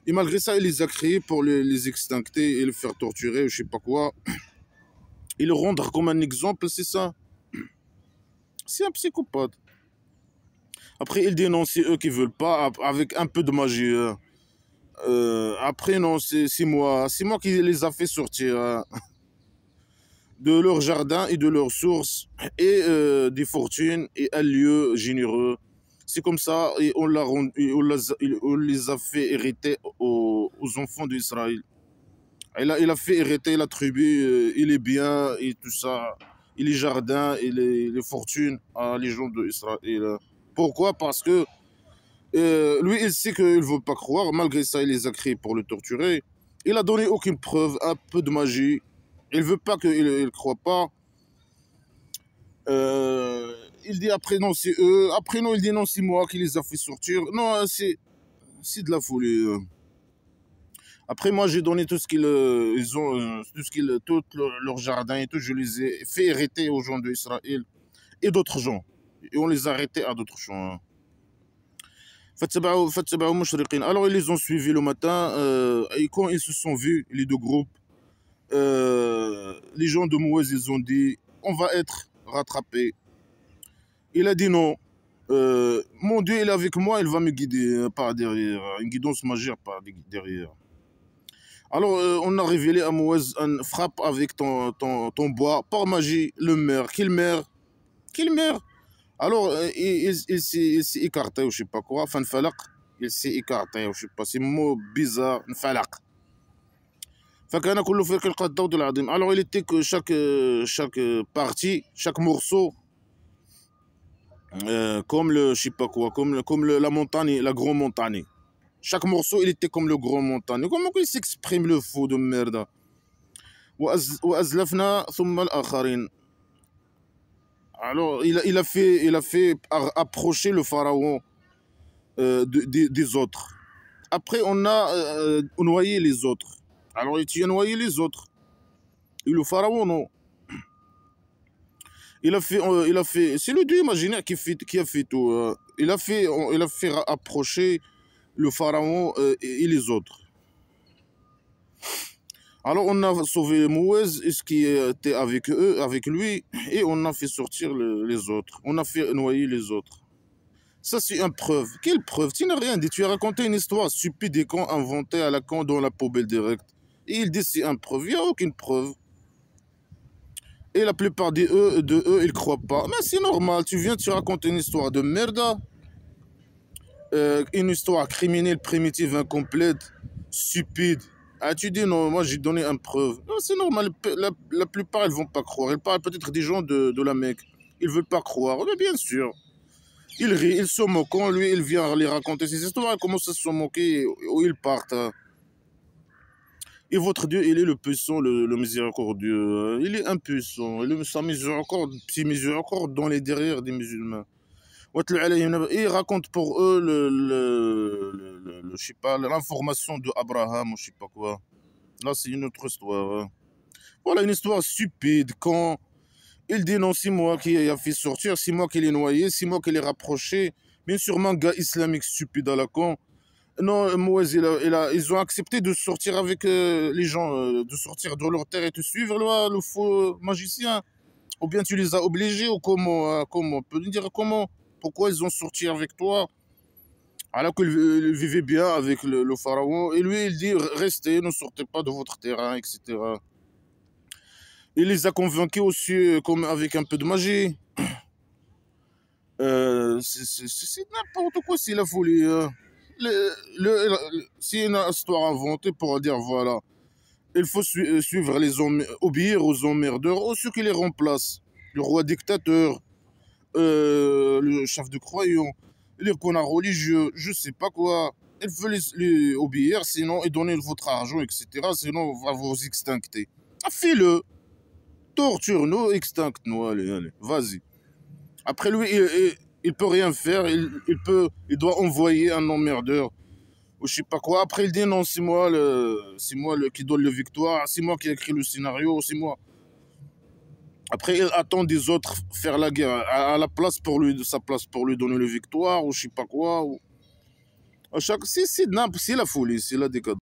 Et malgré ça, il les a créés pour les extincter et les faire torturer, ou je sais pas quoi. Et le rendre comme un exemple, c'est ça. C'est un psychopathe. Après, il dénonce eux qui veulent pas, avec un peu de magie. Après, non, c'est moi. C'est moi qui les a fait sortir de leur jardin et de leurs sources et des fortunes et un lieu généreux. C'est comme ça et on les a fait hériter aux enfants d'Israël. Il a fait hériter la tribu et les biens et tout ça, et les jardins et les fortunes à les gens d'Israël. Pourquoi? Parce que lui, il sait qu'il ne veut pas croire. Malgré ça, il les a créés pour le torturer. Il a donné aucune preuve, un peu de magie. Il veut pas qu'il ne croit pas. Il dit après non, c'est eux. Après non, il dit non, c'est moi qui les a fait sortir. Non, c'est de la folie. Après moi, j'ai donné tout ce ils ont, tout leur jardin et tout. Je les ai fait hériter aux gens d'Israël et d'autres gens. Et on les a arrêtés à d'autres gens. Alors ils les ont suivis le matin et quand ils se sont vus, les deux groupes, les gens de Mouez, ils ont dit on va être rattrapés. Il a dit non. Mon Dieu, il est avec moi, il va me guider par derrière. Une guidance magique par derrière. Alors, on a révélé à Mouez une frappe avec ton bois, par magie, le maire. Qu'il meurt. Alors, il s'est écarté, ou je sais pas quoi, enfin, il s'est écarté, ou je sais pas, c'est un mot bizarre, nfalaq. فكان كل فريق يلقى الضوء العظيم. Alors, il était que chaque partie, chaque morceau, comme le, je sais pas quoi, la montagne, la grande montagne. Chaque morceau, il était comme le grand montagne. Comment il s'exprime le fou de merde? وأزلفنا ثم الآخرين. Alors, il a fait approcher le pharaon des autres. Après, on a noyé les autres. Alors, il a noyé les autres. Et le pharaon, non. Il a fait, c'est le dieu imaginaire qui a fait tout. Il a fait approcher le pharaon et les autres. Alors, on a sauvé Mouez, ce qui était avec eux, avec lui, et on a fait sortir les autres. On a fait noyer les autres. Ça, c'est une preuve. Quelle preuve? Tu n'as rien dit. Tu as raconté une histoire stupide et con, inventée à la con dans la poubelle directe. Et il dit c'est une preuve. Il n'y a aucune preuve. Et la plupart de eux, ils ne croient pas. Mais c'est normal. Tu racontes une histoire de merde. Une histoire criminelle, primitive, incomplète, stupide. Ah, tu dis non, moi j'ai donné une preuve. Non, c'est normal. La plupart, ils ne vont pas croire. Ils parlent peut-être des gens de la Mecque. Ils ne veulent pas croire. Mais bien sûr. Il rit, il se moque. Quand lui, il vient les raconter ses histoires, il commence à se moquer où ils partent. Et votre Dieu, il est le puissant, le miséricordieux. Il est impuissant. Sa miséricorde, c'est miséricorde dans les derrière des musulmans. Et il raconte pour eux je sais pas, l'information de Abraham ou je sais pas quoi. Là, c'est une autre histoire. Voilà, une histoire stupide. Quand il dit non, c'est moi qui ai fait sortir, c'est moi qui l'ai noyé, c'est moi qui l'ai rapproché. Bien sûr, un gars islamique stupide à la con. Non, Mouez, ils ont accepté de sortir avec les gens, de sortir de leur terre et de suivre le faux magicien. Ou bien tu les as obligés, ou comment? On peut nous dire comment? Pourquoi ils ont sorti avec toi? Alors qu'ils vivaient bien avec le pharaon. Et lui, il dit restez, ne sortez pas de votre terrain, etc. Il les a convaincus aussi, comme avec un peu de magie. C'est n'importe quoi, c'est la folie. C'est une histoire inventée pour dire voilà, il faut suivre obéir aux emmerdeurs, ou ceux qui les remplacent. Le roi dictateur, le chef de croyant, les connards religieux, je sais pas quoi. Il faut les obéir, sinon, et donner votre argent, etc. Sinon, on va vous extincter. Ah, fais-le. Torture-nous, extincte-nous, allez, vas-y. Après lui, il peut rien faire, il doit envoyer un emmerdeur, ou je sais pas quoi. Après, il dit non, c'est moi qui donne la victoire, c'est moi qui ai écrit le scénario, c'est moi. Après, il attend des autres faire la guerre à la place pour lui, de sa place pour lui donner le victoire ou je sais pas quoi. À chaque, c'est la folie, c'est la décadence.